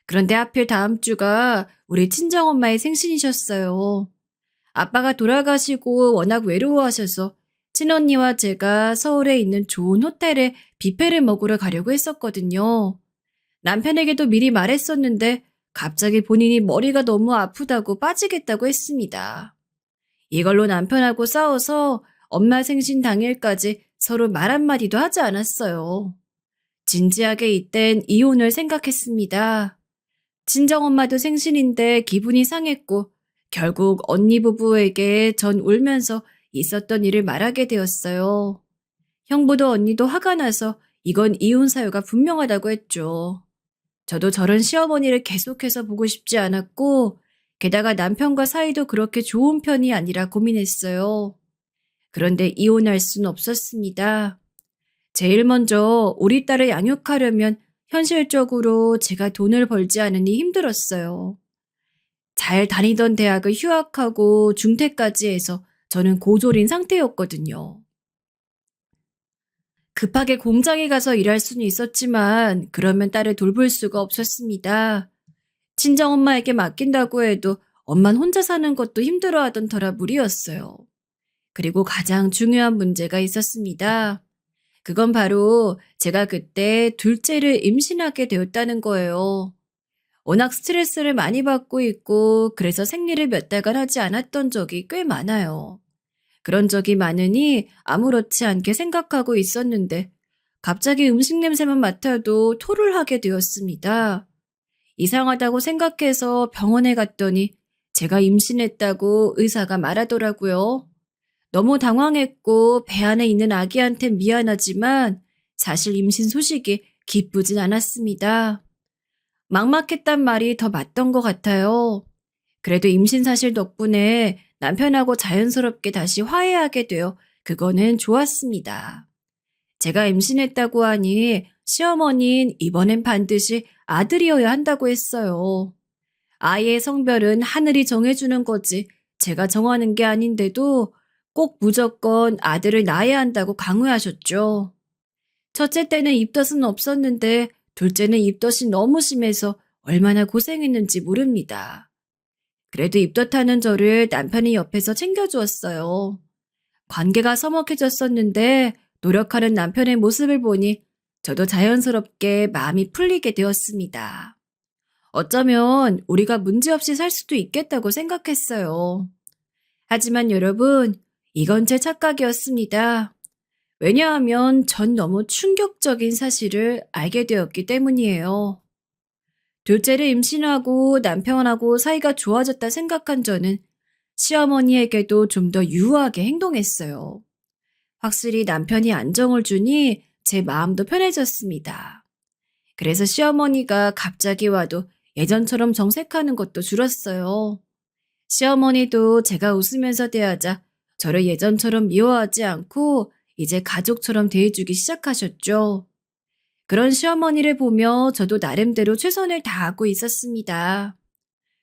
그런데 하필 다음 주가 우리 친정엄마의 생신이셨어요. 아빠가 돌아가시고 워낙 외로워하셔서 친언니와 제가 서울에 있는 좋은 호텔에 뷔페를 먹으러 가려고 했었거든요. 남편에게도 미리 말했었는데 갑자기 본인이 머리가 너무 아프다고 빠지겠다고 했습니다. 이걸로 남편하고 싸워서 엄마 생신 당일까지 서로 말 한마디도 하지 않았어요. 진지하게 이땐 이혼을 생각했습니다. 친정엄마도 생신인데 기분이 상했고 결국 언니 부부에게 전 울면서 있었던 일을 말하게 되었어요. 형부도 언니도 화가 나서 이건 이혼 사유가 분명하다고 했죠. 저도 저런 시어머니를 계속해서 보고 싶지 않았고 게다가 남편과 사이도 그렇게 좋은 편이 아니라 고민했어요. 그런데 이혼할 순 없었습니다. 제일 먼저 우리 딸을 양육하려면 현실적으로 제가 돈을 벌지 않으니 힘들었어요. 잘 다니던 대학을 휴학하고 중퇴까지 해서 저는 고졸인 상태였거든요. 급하게 공장에 가서 일할 수는 있었지만 그러면 딸을 돌볼 수가 없었습니다. 친정엄마에게 맡긴다고 해도 엄만 혼자 사는 것도 힘들어하던 터라 무리였어요. 그리고 가장 중요한 문제가 있었습니다. 그건 바로 제가 그때 둘째를 임신하게 되었다는 거예요. 워낙 스트레스를 많이 받고 있고 그래서 생리를 몇 달간 하지 않았던 적이 꽤 많아요. 그런 적이 많으니 아무렇지 않게 생각하고 있었는데 갑자기 음식 냄새만 맡아도 토를 하게 되었습니다. 이상하다고 생각해서 병원에 갔더니 제가 임신했다고 의사가 말하더라고요. 너무 당황했고 배 안에 있는 아기한텐 미안하지만 사실 임신 소식이 기쁘진 않았습니다. 막막했단 말이 더 맞던 것 같아요. 그래도 임신 사실 덕분에 남편하고 자연스럽게 다시 화해하게 되어 그거는 좋았습니다. 제가 임신했다고 하니 시어머니는 이번엔 반드시 아들이어야 한다고 했어요. 아이의 성별은 하늘이 정해주는 거지 제가 정하는 게 아닌데도 꼭 무조건 아들을 낳아야 한다고 강요하셨죠. 첫째 때는 입덧은 없었는데 둘째는 입덧이 너무 심해서 얼마나 고생했는지 모릅니다. 그래도 입덧하는 저를 남편이 옆에서 챙겨주었어요. 관계가 서먹해졌었는데 노력하는 남편의 모습을 보니 저도 자연스럽게 마음이 풀리게 되었습니다. 어쩌면 우리가 문제없이 살 수도 있겠다고 생각했어요. 하지만 여러분, 이건 제 착각이었습니다. 왜냐하면 전 너무 충격적인 사실을 알게 되었기 때문이에요. 둘째를 임신하고 남편하고 사이가 좋아졌다 생각한 저는 시어머니에게도 좀 더 유하게 행동했어요. 확실히 남편이 안정을 주니 제 마음도 편해졌습니다. 그래서 시어머니가 갑자기 와도 예전처럼 정색하는 것도 줄었어요. 시어머니도 제가 웃으면서 대하자 저를 예전처럼 미워하지 않고 이제 가족처럼 대해주기 시작하셨죠. 그런 시어머니를 보며 저도 나름대로 최선을 다하고 있었습니다.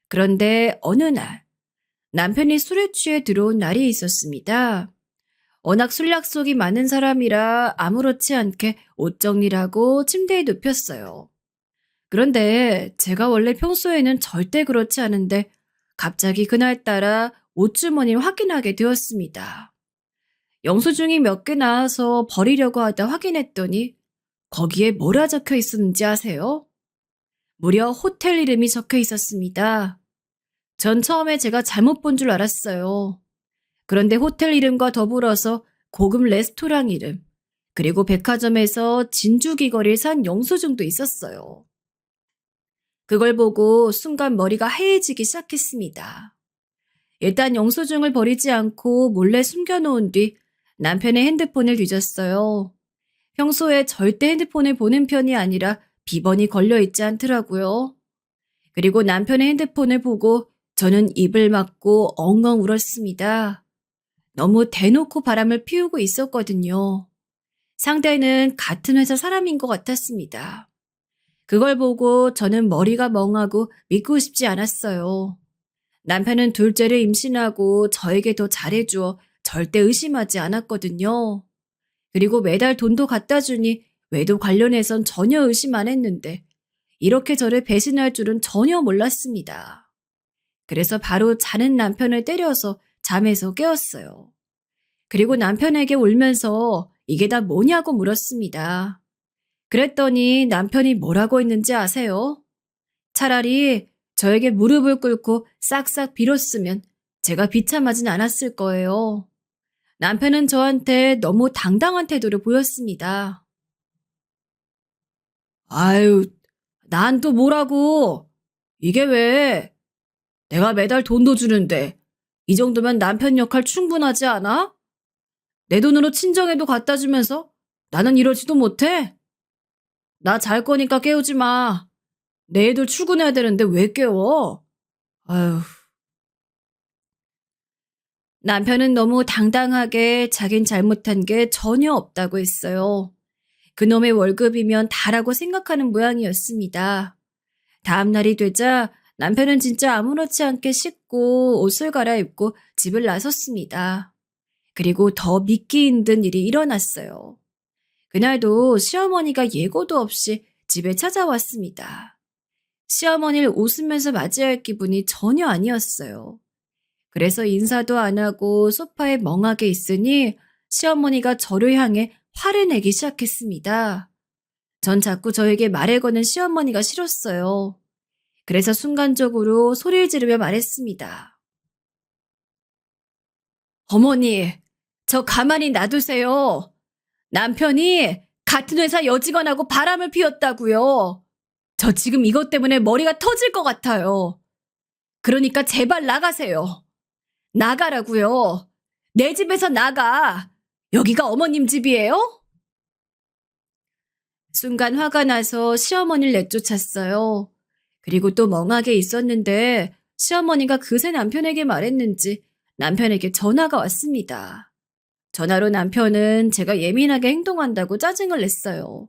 그런데 어느 날 남편이 술에 취해 들어온 날이 있었습니다. 워낙 술 약속이 많은 사람이라 아무렇지 않게 옷 정리라고 침대에 눕혔어요. 그런데 제가 원래 평소에는 절대 그렇지 않은데 갑자기 그날따라 옷주머니를 확인하게 되었습니다. 영수증이 몇 개 나와서 버리려고 하다 확인했더니 거기에 뭐라 적혀 있었는지 아세요? 무려 호텔 이름이 적혀 있었습니다. 전 처음에 제가 잘못 본 줄 알았어요. 그런데 호텔 이름과 더불어서 고급 레스토랑 이름, 그리고 백화점에서 진주 귀걸이를 산 영수증도 있었어요. 그걸 보고 순간 머리가 하얘지기 시작했습니다. 일단 영수증을 버리지 않고 몰래 숨겨놓은 뒤 남편의 핸드폰을 뒤졌어요. 평소에 절대 핸드폰을 보는 편이 아니라 비번이 걸려있지 않더라고요. 그리고 남편의 핸드폰을 보고 저는 입을 막고 엉엉 울었습니다. 너무 대놓고 바람을 피우고 있었거든요. 상대는 같은 회사 사람인 것 같았습니다. 그걸 보고 저는 머리가 멍하고 믿고 싶지 않았어요. 남편은 둘째를 임신하고 저에게 더 잘해주어 절대 의심하지 않았거든요. 그리고 매달 돈도 갖다 주니 외도 관련해선 전혀 의심 안 했는데 이렇게 저를 배신할 줄은 전혀 몰랐습니다. 그래서 바로 자는 남편을 때려서 잠에서 깨웠어요. 그리고 남편에게 울면서 이게 다 뭐냐고 물었습니다. 그랬더니 남편이 뭐라고 했는지 아세요? 차라리 저에게 무릎을 꿇고 싹싹 빌었으면 제가 비참하진 않았을 거예요. 남편은 저한테 너무 당당한 태도를 보였습니다. 아유, 난 또 뭐라고? 이게 왜? 내가 매달 돈도 주는데 이 정도면 남편 역할 충분하지 않아? 내 돈으로 친정에도 갖다 주면서 나는 이러지도 못해? 나 잘 거니까 깨우지 마. 내일도 출근해야 되는데 왜 깨워? 아유. 남편은 너무 당당하게 자긴 잘못한 게 전혀 없다고 했어요. 그놈의 월급이면 다라고 생각하는 모양이었습니다. 다음 날이 되자 남편은 진짜 아무렇지 않게 씻고 옷을 갈아입고 집을 나섰습니다. 그리고 더 믿기 힘든 일이 일어났어요. 그날도 시어머니가 예고도 없이 집에 찾아왔습니다. 시어머니를 웃으면서 맞이할 기분이 전혀 아니었어요. 그래서 인사도 안 하고 소파에 멍하게 있으니 시어머니가 저를 향해 화를 내기 시작했습니다. 전 자꾸 저에게 말을 거는 시어머니가 싫었어요. 그래서 순간적으로 소리를 지르며 말했습니다. 어머니, 저 가만히 놔두세요. 남편이 같은 회사 여직원하고 바람을 피웠다고요. 저 지금 이것 때문에 머리가 터질 것 같아요. 그러니까 제발 나가세요. 나가라고요. 내 집에서 나가. 여기가 어머님 집이에요? 순간 화가 나서 시어머니를 내쫓았어요. 그리고 또 멍하게 있었는데 시어머니가 그새 남편에게 말했는지 남편에게 전화가 왔습니다. 전화로 남편은 제가 예민하게 행동한다고 짜증을 냈어요.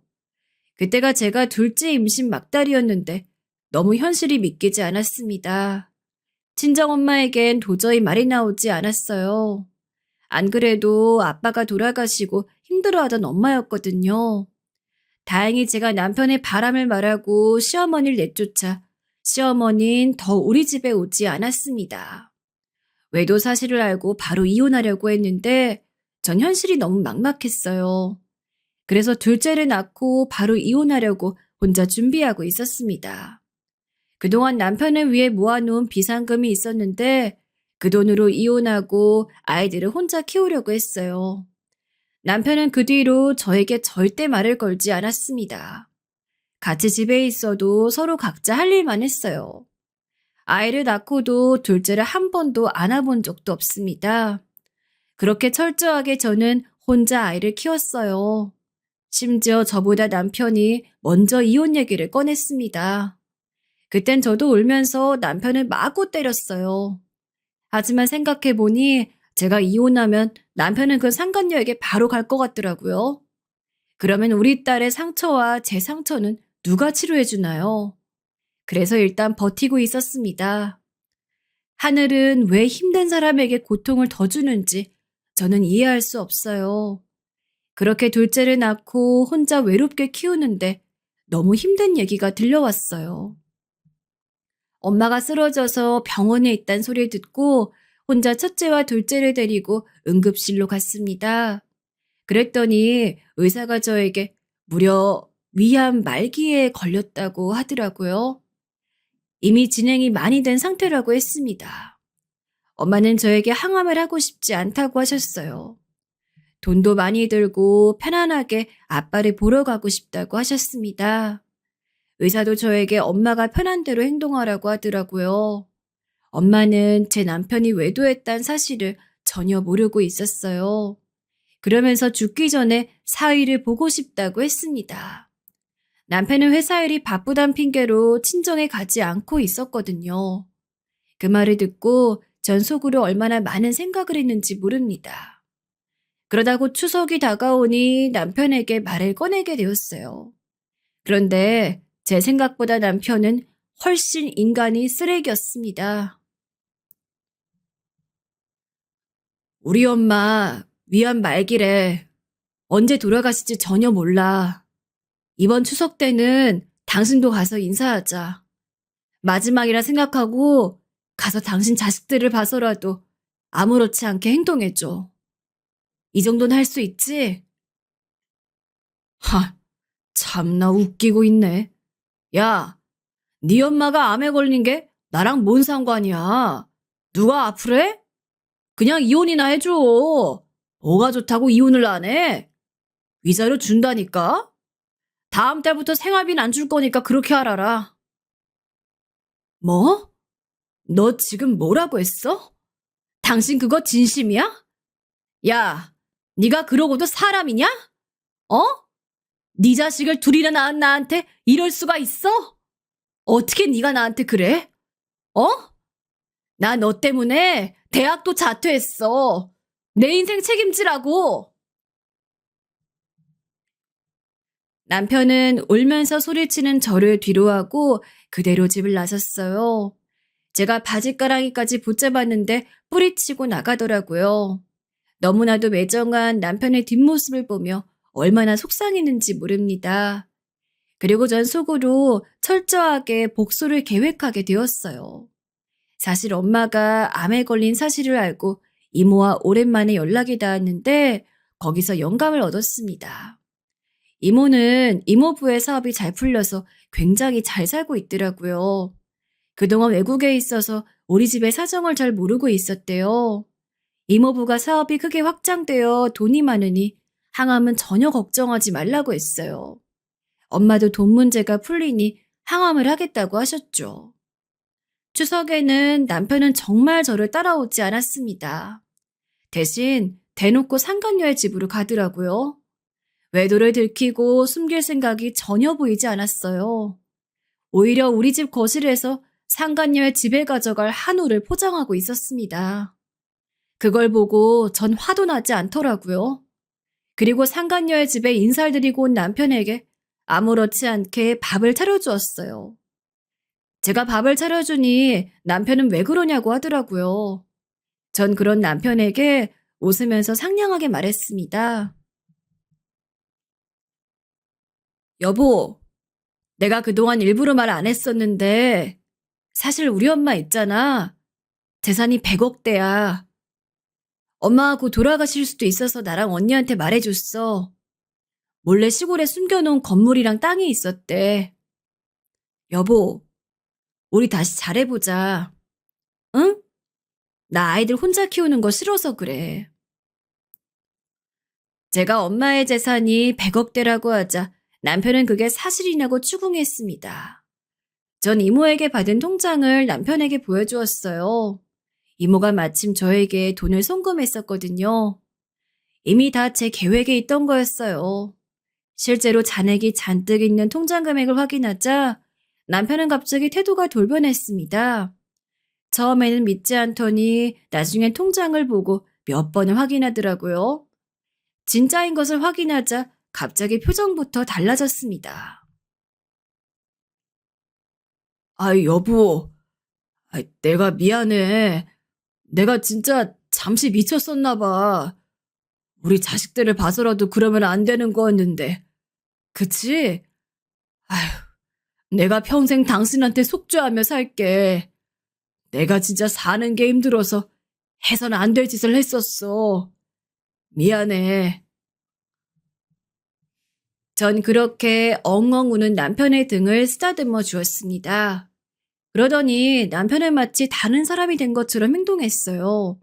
그때가 제가 둘째 임신 막달이었는데 너무 현실이 믿기지 않았습니다. 친정엄마에겐 도저히 말이 나오지 않았어요. 안 그래도 아빠가 돌아가시고 힘들어하던 엄마였거든요. 다행히 제가 남편의 바람을 말하고 시어머니를 내쫓아 시어머니는 더 우리 집에 오지 않았습니다. 외도 사실을 알고 바로 이혼하려고 했는데 전 현실이 너무 막막했어요. 그래서 둘째를 낳고 바로 이혼하려고 혼자 준비하고 있었습니다. 그동안 남편을 위해 모아놓은 비상금이 있었는데 그 돈으로 이혼하고 아이들을 혼자 키우려고 했어요. 남편은 그 뒤로 저에게 절대 말을 걸지 않았습니다. 같이 집에 있어도 서로 각자 할 일만 했어요. 아이를 낳고도 둘째를 한 번도 안아본 적도 없습니다. 그렇게 철저하게 저는 혼자 아이를 키웠어요. 심지어 저보다 남편이 먼저 이혼 얘기를 꺼냈습니다. 그땐 저도 울면서 남편을 마구 때렸어요. 하지만 생각해보니 제가 이혼하면 남편은 그 상간녀에게 바로 갈 것 같더라고요. 그러면 우리 딸의 상처와 제 상처는 누가 치료해주나요? 그래서 일단 버티고 있었습니다. 하늘은 왜 힘든 사람에게 고통을 더 주는지 저는 이해할 수 없어요. 그렇게 둘째를 낳고 혼자 외롭게 키우는데 너무 힘든 얘기가 들려왔어요. 엄마가 쓰러져서 병원에 있단 소리를 듣고 혼자 첫째와 둘째를 데리고 응급실로 갔습니다. 그랬더니 의사가 저에게 무려 위암 말기에 걸렸다고 하더라고요. 이미 진행이 많이 된 상태라고 했습니다. 엄마는 저에게 항암을 하고 싶지 않다고 하셨어요. 돈도 많이 들고 편안하게 아빠를 보러 가고 싶다고 하셨습니다. 의사도 저에게 엄마가 편한 대로 행동하라고 하더라고요. 엄마는 제 남편이 외도했다는 사실을 전혀 모르고 있었어요. 그러면서 죽기 전에 사위를 보고 싶다고 했습니다. 남편은 회사 일이 바쁘단 핑계로 친정에 가지 않고 있었거든요. 그 말을 듣고 전 속으로 얼마나 많은 생각을 했는지 모릅니다. 그러다 곧 추석이 다가오니 남편에게 말을 꺼내게 되었어요. 그런데 제 생각보다 남편은 훨씬 인간이 쓰레기였습니다. 우리 엄마 위암 말기래. 언제 돌아가실지 전혀 몰라. 이번 추석 때는 당신도 가서 인사하자. 마지막이라 생각하고 가서 당신 자식들을 봐서라도 아무렇지 않게 행동해줘. 이 정도는 할 수 있지? 하, 참나 웃기고 있네. 야, 네 엄마가 암에 걸린 게 나랑 뭔 상관이야? 누가 아프래? 그냥 이혼이나 해줘. 뭐가 좋다고 이혼을 안 해? 위자료 준다니까? 다음 달부터 생활비는 안 줄 거니까 그렇게 알아라. 뭐? 너 지금 뭐라고 했어? 당신 그거 진심이야? 야, 네가 그러고도 사람이냐? 어? 네 자식을 둘이나 낳은 나한테 이럴 수가 있어? 어떻게 네가 나한테 그래? 어? 나 너 때문에 대학도 자퇴했어. 내 인생 책임지라고. 남편은 울면서 소리치는 저를 뒤로하고 그대로 집을 나섰어요. 제가 바짓가랑이까지 붙잡았는데 뿌리치고 나가더라고요. 너무나도 매정한 남편의 뒷모습을 보며 얼마나 속상했는지 모릅니다. 그리고 전 속으로 철저하게 복수를 계획하게 되었어요. 사실 엄마가 암에 걸린 사실을 알고 이모와 오랜만에 연락이 닿았는데 거기서 영감을 얻었습니다. 이모는 이모부의 사업이 잘 풀려서 굉장히 잘 살고 있더라고요. 그동안 외국에 있어서 우리 집의 사정을 잘 모르고 있었대요. 이모부가 사업이 크게 확장되어 돈이 많으니 항암은 전혀 걱정하지 말라고 했어요. 엄마도 돈 문제가 풀리니 항암을 하겠다고 하셨죠. 추석에는 남편은 정말 저를 따라오지 않았습니다. 대신 대놓고 상간녀의 집으로 가더라고요. 외도를 들키고 숨길 생각이 전혀 보이지 않았어요. 오히려 우리 집 거실에서 상간녀의 집에 가져갈 한우를 포장하고 있었습니다. 그걸 보고 전 화도 나지 않더라고요. 그리고 상간녀의 집에 인사를 드리고 온 남편에게 아무렇지 않게 밥을 차려주었어요. 제가 밥을 차려주니 남편은 왜 그러냐고 하더라고요. 전 그런 남편에게 웃으면서 상냥하게 말했습니다. 여보, 내가 그동안 일부러 말 안 했었는데 사실 우리 엄마 있잖아. 재산이 100억대야. 엄마하고 돌아가실 수도 있어서 나랑 언니한테 말해줬어. 몰래 시골에 숨겨놓은 건물이랑 땅이 있었대. 여보, 우리 다시 잘해보자. 응? 나 아이들 혼자 키우는 거 싫어서 그래. 제가 엄마의 재산이 100억대라고 하자 남편은 그게 사실이냐고 추궁했습니다. 전 이모에게 받은 통장을 남편에게 보여주었어요. 이모가 마침 저에게 돈을 송금했었거든요. 이미 다 제 계획에 있던 거였어요. 실제로 잔액이 잔뜩 있는 통장 금액을 확인하자 남편은 갑자기 태도가 돌변했습니다. 처음에는 믿지 않더니 나중엔 통장을 보고 몇 번을 확인하더라고요. 진짜인 것을 확인하자 갑자기 표정부터 달라졌습니다. 여보. 내가 미안해. 내가 진짜 잠시 미쳤었나 봐. 우리 자식들을 봐서라도 그러면 안 되는 거였는데. 그치? 아휴, 내가 평생 당신한테 속죄하며 살게. 내가 진짜 사는 게 힘들어서 해서는 안 될 짓을 했었어. 미안해. 전 그렇게 엉엉 우는 남편의 등을 쓰다듬어 주었습니다. 그러더니 남편은 마치 다른 사람이 된 것처럼 행동했어요.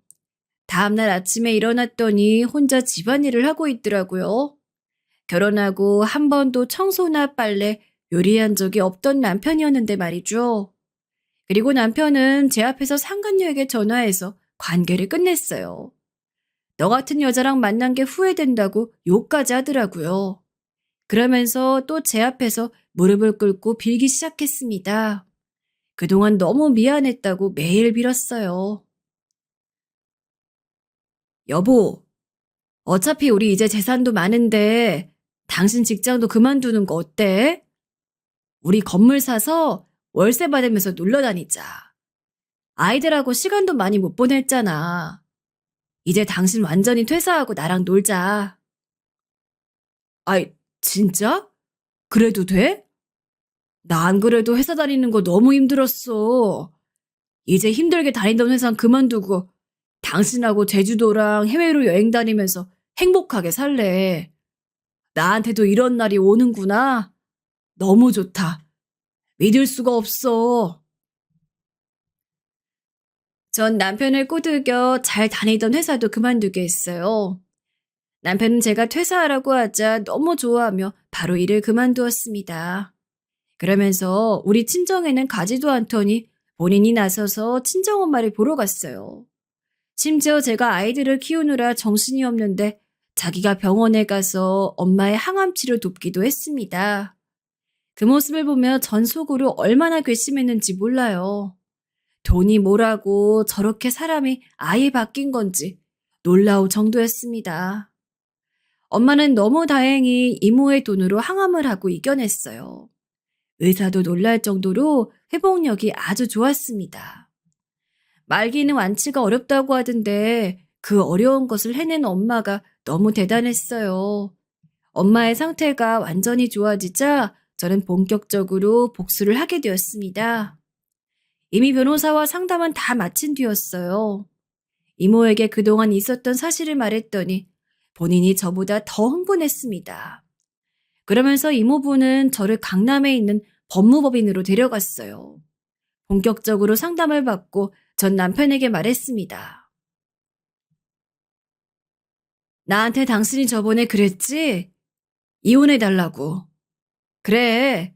다음날 아침에 일어났더니 혼자 집안일을 하고 있더라고요. 결혼하고 한 번도 청소나 빨래, 요리한 적이 없던 남편이었는데 말이죠. 그리고 남편은 제 앞에서 상간녀에게 전화해서 관계를 끝냈어요. 너 같은 여자랑 만난 게 후회된다고 욕까지 하더라고요. 그러면서 또 제 앞에서 무릎을 꿇고 빌기 시작했습니다. 그동안 너무 미안했다고 매일 빌었어요. 여보, 어차피 우리 이제 재산도 많은데 당신 직장도 그만두는 거 어때? 우리 건물 사서 월세 받으면서 놀러 다니자. 아이들하고 시간도 많이 못 보냈잖아. 이제 당신 완전히 퇴사하고 나랑 놀자. 아이, 진짜? 그래도 돼? 나 안 그래도 회사 다니는 거 너무 힘들었어. 이제 힘들게 다니던 회사 그만두고 당신하고 제주도랑 해외로 여행 다니면서 행복하게 살래. 나한테도 이런 날이 오는구나. 너무 좋다. 믿을 수가 없어. 전 남편을 꼬드겨 잘 다니던 회사도 그만두게 했어요. 남편은 제가 퇴사하라고 하자 너무 좋아하며 바로 일을 그만두었습니다. 그러면서 우리 친정에는 가지도 않더니 본인이 나서서 친정엄마를 보러 갔어요. 심지어 제가 아이들을 키우느라 정신이 없는데 자기가 병원에 가서 엄마의 항암 치료 돕기도 했습니다. 그 모습을 보며 전 속으로 얼마나 괘씸했는지 몰라요. 돈이 뭐라고 저렇게 사람이 아예 바뀐 건지 놀라울 정도였습니다. 엄마는 너무 다행히 이모의 돈으로 항암을 하고 이겨냈어요. 의사도 놀랄 정도로 회복력이 아주 좋았습니다. 말기는 완치가 어렵다고 하던데 그 어려운 것을 해낸 엄마가 너무 대단했어요. 엄마의 상태가 완전히 좋아지자 저는 본격적으로 복수를 하게 되었습니다. 이미 변호사와 상담은 다 마친 뒤였어요. 이모에게 그동안 있었던 사실을 말했더니 본인이 저보다 더 흥분했습니다. 그러면서 이모부는 저를 강남에 있는 법무법인으로 데려갔어요. 본격적으로 상담을 받고 전 남편에게 말했습니다. 나한테 당신이 저번에 그랬지? 이혼해달라고. 그래,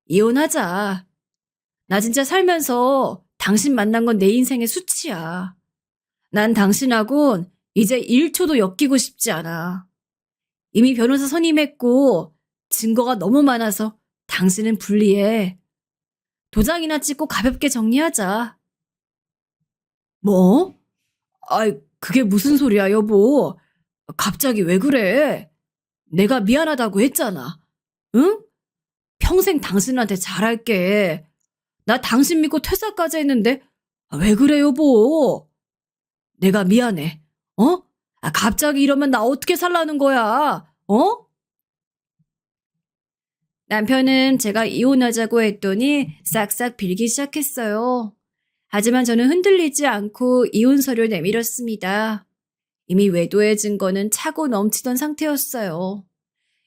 이혼하자. 나 진짜 살면서 당신 만난 건 내 인생의 수치야. 난 당신하곤 이제 1초도 엮이고 싶지 않아. 이미 변호사 선임했고 증거가 너무 많아서 당신은 불리해. 도장이나 찍고 가볍게 정리하자. 뭐? 아이, 그게 무슨 소리야, 여보. 갑자기 왜 그래? 내가 미안하다고 했잖아. 응? 평생 당신한테 잘할게. 나 당신 믿고 퇴사까지 했는데 왜 그래, 여보? 내가 미안해. 어? 갑자기 이러면 나 어떻게 살라는 거야? 어? 남편은 제가 이혼하자고 했더니 싹싹 빌기 시작했어요. 하지만 저는 흔들리지 않고 이혼 서류를 내밀었습니다. 이미 외도의 증거는 차고 넘치던 상태였어요.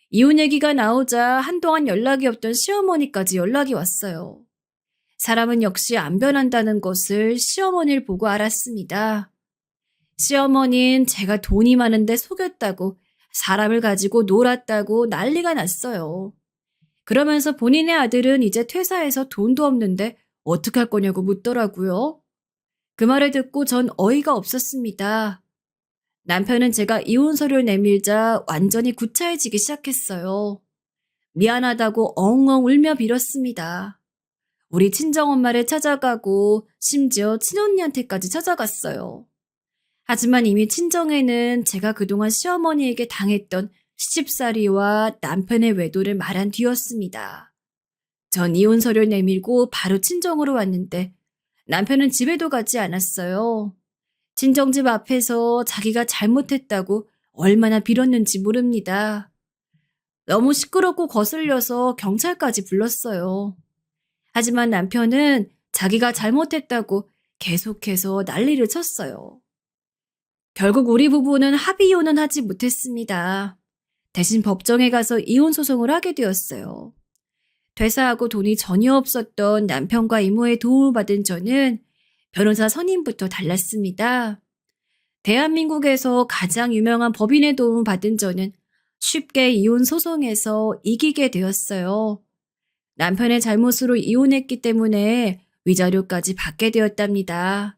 이혼 얘기가 나오자 한동안 연락이 없던 시어머니까지 연락이 왔어요. 사람은 역시 안 변한다는 것을 시어머니를 보고 알았습니다. 시어머니는 제가 돈이 많은데 속였다고 사람을 가지고 놀았다고 난리가 났어요. 그러면서 본인의 아들은 이제 퇴사해서 돈도 없는데 어떡할 거냐고 묻더라고요. 그 말을 듣고 전 어이가 없었습니다. 남편은 제가 이혼 서류를 내밀자 완전히 구차해지기 시작했어요. 미안하다고 엉엉 울며 빌었습니다. 우리 친정엄마를 찾아가고 심지어 친언니한테까지 찾아갔어요. 하지만 이미 친정에는 제가 그동안 시어머니에게 당했던 시집살이와 남편의 외도를 말한 뒤였습니다. 전 이혼 서류를 내밀고 바로 친정으로 왔는데 남편은 집에도 가지 않았어요. 친정집 앞에서 자기가 잘못했다고 얼마나 빌었는지 모릅니다. 너무 시끄럽고 거슬려서 경찰까지 불렀어요. 하지만 남편은 자기가 잘못했다고 계속해서 난리를 쳤어요. 결국 우리 부부는 합의 이혼은 하지 못했습니다. 대신 법정에 가서 이혼 소송을 하게 되었어요. 퇴사하고 돈이 전혀 없었던 남편과 이모의 도움을 받은 저는 변호사 선임부터 달랐습니다. 대한민국에서 가장 유명한 법인의 도움을 받은 저는 쉽게 이혼 소송에서 이기게 되었어요. 남편의 잘못으로 이혼했기 때문에 위자료까지 받게 되었답니다.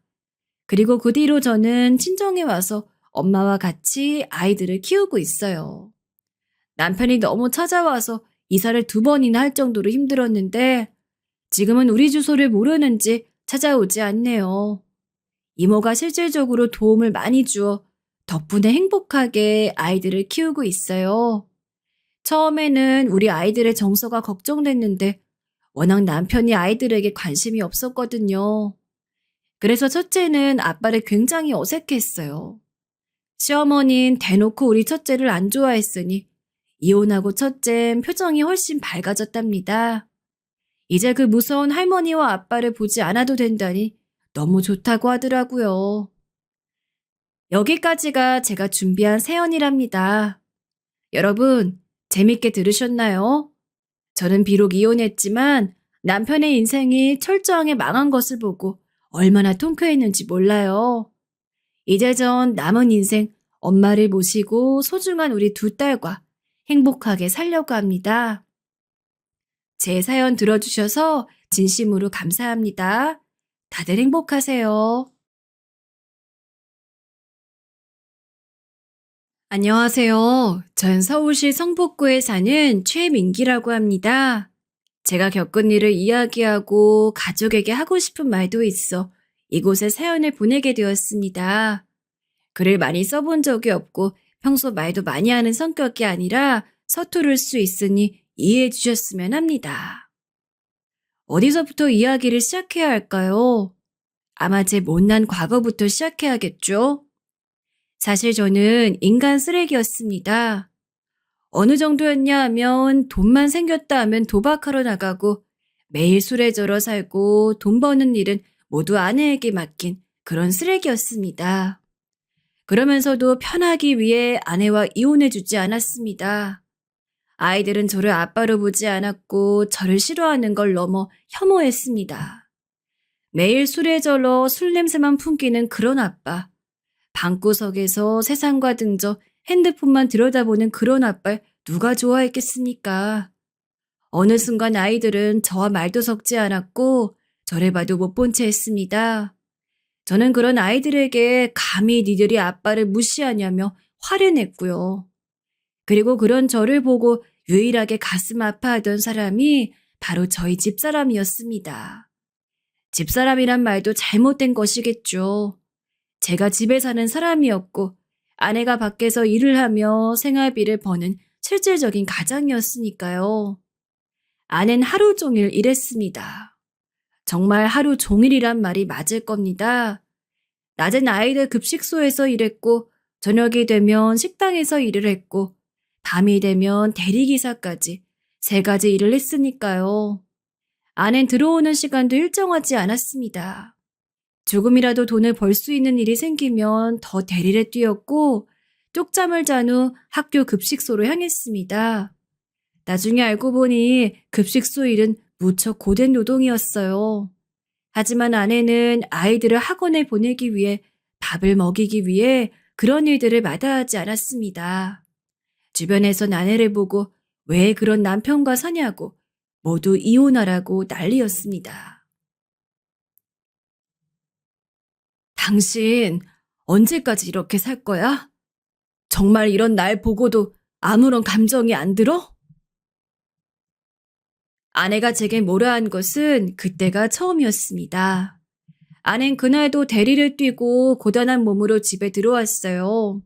그리고 그 뒤로 저는 친정에 와서 엄마와 같이 아이들을 키우고 있어요. 남편이 너무 찾아와서 이사를 2번이나 할 정도로 힘들었는데 지금은 우리 주소를 모르는지 찾아오지 않네요. 이모가 실질적으로 도움을 많이 주어 덕분에 행복하게 아이들을 키우고 있어요. 처음에는 우리 아이들의 정서가 걱정됐는데 워낙 남편이 아이들에게 관심이 없었거든요. 그래서 첫째는 아빠를 굉장히 어색해했어요. 시어머니는 대놓고 우리 첫째를 안 좋아했으니 이혼하고 첫째는 표정이 훨씬 밝아졌답니다. 이제 그 무서운 할머니와 아빠를 보지 않아도 된다니 너무 좋다고 하더라고요. 여기까지가 제가 준비한 사연이랍니다. 여러분, 재밌게 들으셨나요? 저는 비록 이혼했지만 남편의 인생이 철저하게 망한 것을 보고 얼마나 통쾌했는지 몰라요. 이제 전 남은 인생 엄마를 모시고 소중한 우리 두 딸과 행복하게 살려고 합니다. 제 사연 들어주셔서 진심으로 감사합니다. 다들 행복하세요. 안녕하세요. 전 서울시 성북구에 사는 최민기라고 합니다. 제가 겪은 일을 이야기하고 가족에게 하고 싶은 말도 있어 이곳에 사연을 보내게 되었습니다. 글을 많이 써본 적이 없고 평소 말도 많이 하는 성격이 아니라 서투를 수 있으니 이해해 주셨으면 합니다. 어디서부터 이야기를 시작해야 할까요? 아마 제 못난 과거부터 시작해야겠죠? 사실 저는 인간 쓰레기였습니다. 어느 정도였냐 하면 돈만 생겼다 하면 도박하러 나가고 매일 술에 절어 살고 돈 버는 일은 모두 아내에게 맡긴 그런 쓰레기였습니다. 그러면서도 편하기 위해 아내와 이혼해주지 않았습니다. 아이들은 저를 아빠로 보지 않았고 저를 싫어하는 걸 넘어 혐오했습니다. 매일 술에 절어 술 냄새만 풍기는 그런 아빠. 방구석에서 세상과 등져 핸드폰만 들여다보는 그런 아빠를 누가 좋아했겠습니까? 어느 순간 아이들은 저와 말도 섞지 않았고 저를 봐도 못 본 채 했습니다. 저는 그런 아이들에게 감히 니들이 아빠를 무시하냐며 화를 냈고요. 그리고 그런 저를 보고 유일하게 가슴 아파하던 사람이 바로 저희 집사람이었습니다. 집사람이란 말도 잘못된 것이겠죠. 제가 집에 사는 사람이었고 아내가 밖에서 일을 하며 생활비를 버는 실질적인 가장이었으니까요. 아내는 하루 종일 일했습니다. 정말 하루 종일이란 말이 맞을 겁니다. 낮엔 아이들 급식소에서 일했고 저녁이 되면 식당에서 일을 했고 밤이 되면 대리기사까지 3가지 일을 했으니까요. 아내는 들어오는 시간도 일정하지 않았습니다. 조금이라도 돈을 벌 수 있는 일이 생기면 더 대리를 뛰었고 쪽잠을 잔 후 학교 급식소로 향했습니다. 나중에 알고 보니 급식소 일은 무척 고된 노동이었어요. 하지만 아내는 아이들을 학원에 보내기 위해 밥을 먹이기 위해 그런 일들을 마다하지 않았습니다. 주변에선 아내를 보고 왜 그런 남편과 사냐고 모두 이혼하라고 난리였습니다. 당신 언제까지 이렇게 살 거야? 정말 이런 날 보고도 아무런 감정이 안 들어? 아내가 제게 뭐라 한 것은 그때가 처음이었습니다. 아낸 그날도 대리를 뛰고 고단한 몸으로 집에 들어왔어요.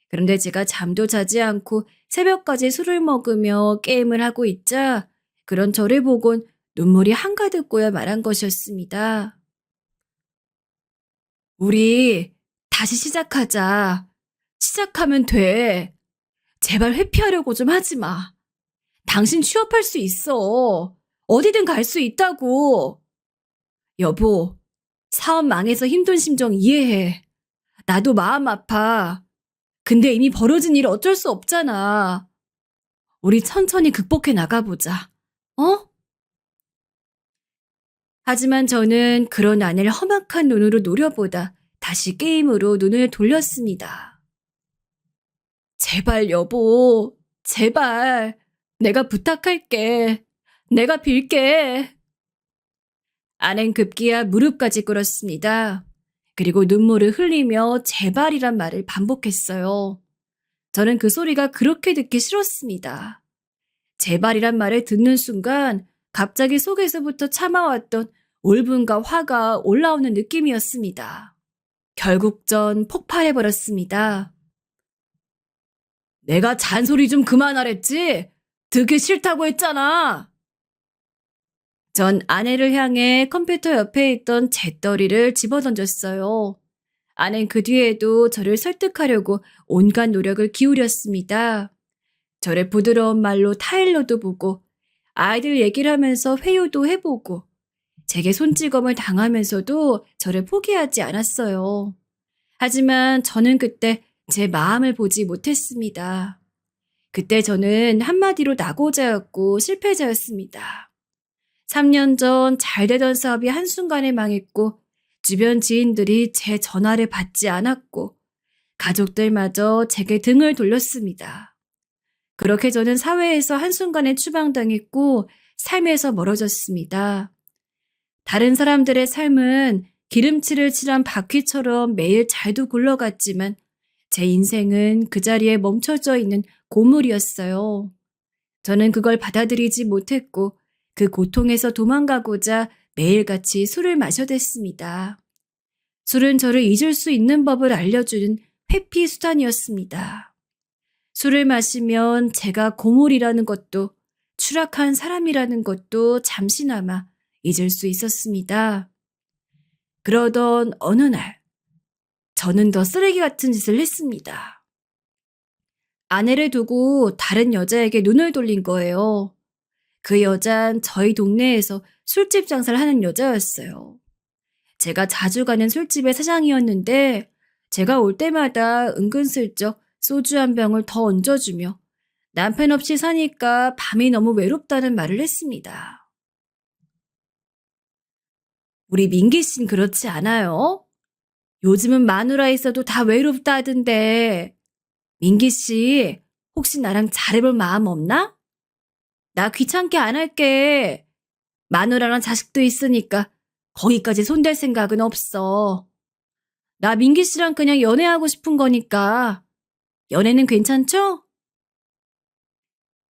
그런데 제가 잠도 자지 않고 새벽까지 술을 먹으며 게임을 하고 있자 그런 저를 보곤 눈물이 한가득 고여 말한 것이었습니다. 우리 다시 시작하자. 시작하면 돼. 제발 회피하려고 좀 하지 마. 당신 취업할 수 있어. 어디든 갈 수 있다고. 여보, 사업 망해서 힘든 심정 이해해. 나도 마음 아파. 근데 이미 벌어진 일 어쩔 수 없잖아. 우리 천천히 극복해 나가보자. 어? 하지만 저는 그런 아내를 험악한 눈으로 노려보다 다시 게임으로 눈을 돌렸습니다. 제발 여보, 제발. 내가 부탁할게. 내가 빌게. 아낸 급기야 무릎까지 꿇었습니다. 그리고 눈물을 흘리며 제발이란 말을 반복했어요. 저는 그 소리가 그렇게 듣기 싫었습니다. 제발이란 말을 듣는 순간 갑자기 속에서부터 참아왔던 울분과 화가 올라오는 느낌이었습니다. 결국 전 폭발해버렸습니다. 내가 잔소리 좀 그만하랬지? 듣기 싫다고 했잖아. 전 아내를 향해 컴퓨터 옆에 있던 재떨이를 집어던졌어요. 아내는 그 뒤에도 저를 설득하려고 온갖 노력을 기울였습니다. 저를 부드러운 말로 타일러도 보고 아이들 얘기를 하면서 회유도 해보고 제게 손찌검을 당하면서도 저를 포기하지 않았어요. 하지만 저는 그때 제 마음을 보지 못했습니다. 그때 저는 한마디로 낙오자였고 실패자였습니다. 3년 전 잘 되던 사업이 한순간에 망했고 주변 지인들이 제 전화를 받지 않았고 가족들마저 제게 등을 돌렸습니다. 그렇게 저는 사회에서 한순간에 추방당했고 삶에서 멀어졌습니다. 다른 사람들의 삶은 기름칠을 칠한 바퀴처럼 매일 잘도 굴러갔지만 제 인생은 그 자리에 멈춰져 있는 고물이었어요. 저는 그걸 받아들이지 못했고 그 고통에서 도망가고자 매일같이 술을 마셔댔습니다. 술은 저를 잊을 수 있는 법을 알려주는 회피 수단이었습니다. 술을 마시면 제가 고물이라는 것도 추락한 사람이라는 것도 잠시나마 잊을 수 있었습니다. 그러던 어느 날 저는 더 쓰레기 같은 짓을 했습니다. 아내를 두고 다른 여자에게 눈을 돌린 거예요. 그 여잔 저희 동네에서 술집 장사를 하는 여자였어요. 제가 자주 가는 술집의 사장이었는데 제가 올 때마다 은근슬쩍 소주 한 병을 더 얹어주며 남편 없이 사니까 밤이 너무 외롭다는 말을 했습니다. 우리 민기 씨는 그렇지 않아요? 요즘은 마누라 있어도 다 외롭다 하던데 민기 씨 혹시 나랑 잘해볼 마음 없나? 나 귀찮게 안 할게. 마누라랑 자식도 있으니까 거기까지 손댈 생각은 없어. 나 민기 씨랑 그냥 연애하고 싶은 거니까 연애는 괜찮죠?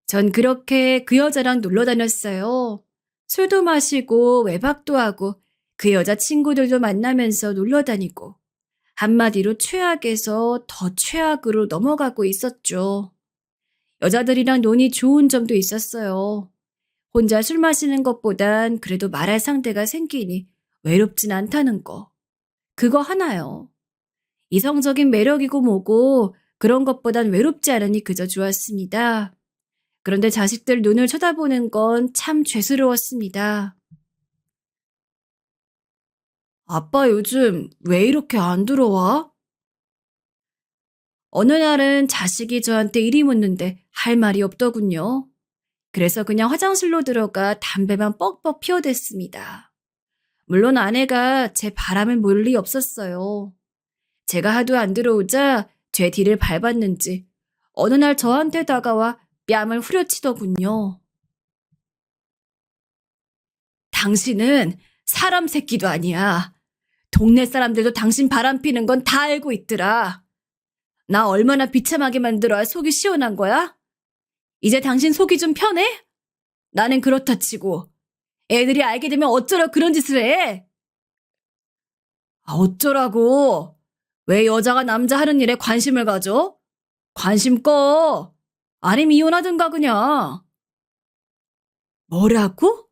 전 그렇게 그 여자랑 놀러 다녔어요. 술도 마시고 외박도 하고 그 여자 친구들도 만나면서 놀러 다니고 한마디로 최악에서 더 최악으로 넘어가고 있었죠. 여자들이랑 논이 좋은 점도 있었어요. 혼자 술 마시는 것보단 그래도 말할 상대가 생기니 외롭진 않다는 거. 그거 하나요. 이성적인 매력이고 뭐고 그런 것보단 외롭지 않으니 그저 좋았습니다. 그런데 자식들 눈을 쳐다보는 건 참 죄스러웠습니다. 아빠 요즘 왜 이렇게 안 들어와? 어느 날은 자식이 저한테 이리 묻는데 할 말이 없더군요. 그래서 그냥 화장실로 들어가 담배만 뻑뻑 피워댔습니다. 물론 아내가 제 바람을 몰 리 없었어요. 제가 하도 안 들어오자 제 뒤를 밟았는지 어느 날 저한테 다가와 뺨을 후려치더군요. 당신은 사람 새끼도 아니야. 동네 사람들도 당신 바람 피는 건 다 알고 있더라. 나 얼마나 비참하게 만들어야 속이 시원한 거야? 이제 당신 속이 좀 편해? 나는 그렇다 치고 애들이 알게 되면 어쩌라 그런 짓을 해? 아, 어쩌라고? 왜 여자가 남자 하는 일에 관심을 가져? 관심 꺼. 아니면 이혼하든가 그냥. 뭐라고?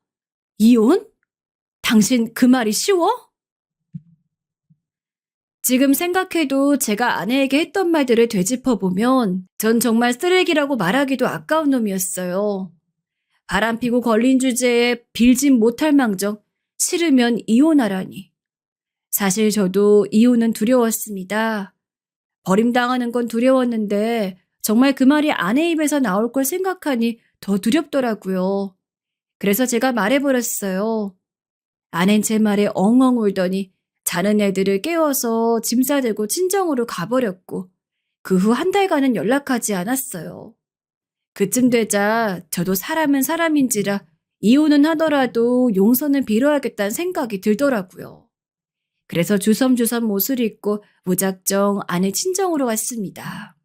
이혼? 당신 그 말이 쉬워? 지금 생각해도 제가 아내에게 했던 말들을 되짚어보면 전 정말 쓰레기라고 말하기도 아까운 놈이었어요. 바람피고 걸린 주제에 빌진 못할 망정 싫으면 이혼하라니. 사실 저도 이혼은 두려웠습니다. 버림당하는 건 두려웠는데 정말 그 말이 아내 입에서 나올 걸 생각하니 더 두렵더라고요. 그래서 제가 말해버렸어요. 아낸 제 말에 엉엉 울더니 자는 애들을 깨워서 짐 싸들고 친정으로 가버렸고 그 후 한 달간은 연락하지 않았어요. 그쯤 되자 저도 사람은 사람인지라 이혼은 하더라도 용서는 빌어야겠다는 생각이 들더라고요. 그래서 주섬주섬 옷을 입고 무작정 아내 친정으로 왔습니다.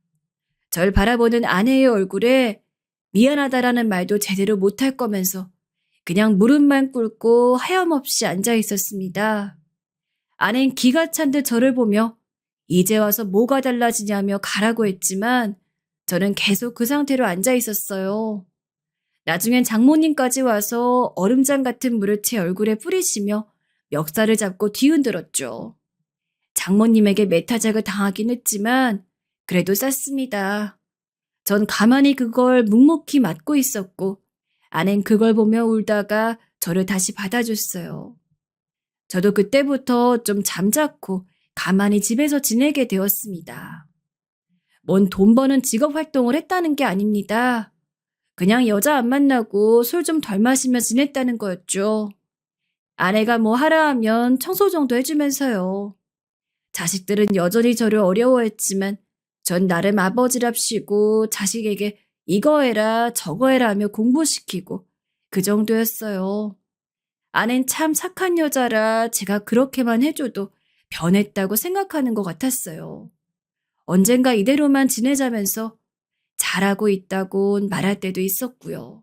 절 바라보는 아내의 얼굴에 미안하다라는 말도 제대로 못할 거면서 그냥 무릎만 꿇고 하염없이 앉아 있었습니다. 아내는 기가 찬 듯 저를 보며 이제 와서 뭐가 달라지냐며 가라고 했지만 저는 계속 그 상태로 앉아 있었어요. 나중엔 장모님까지 와서 얼음장 같은 물을 제 얼굴에 뿌리시며 멱살을 잡고 뒤흔들었죠. 장모님에게 매타작을 당하긴 했지만 그래도 쌌습니다. 전 가만히 그걸 묵묵히 맞고 있었고 아낸 그걸 보며 울다가 저를 다시 받아줬어요. 저도 그때부터 좀 잠자코 가만히 집에서 지내게 되었습니다. 뭔 돈 버는 직업 활동을 했다는 게 아닙니다. 그냥 여자 안 만나고 술 좀 덜 마시며 지냈다는 거였죠. 아내가 뭐 하라 하면 청소 정도 해주면서요. 자식들은 여전히 저를 어려워했지만 전 나름 아버지랍시고 자식에게 이거 해라 저거 해라 하며 공부시키고 그 정도였어요. 아낸 참 착한 여자라 제가 그렇게만 해줘도 변했다고 생각하는 것 같았어요. 언젠가 이대로만 지내자면서 잘하고 있다곤 말할 때도 있었고요.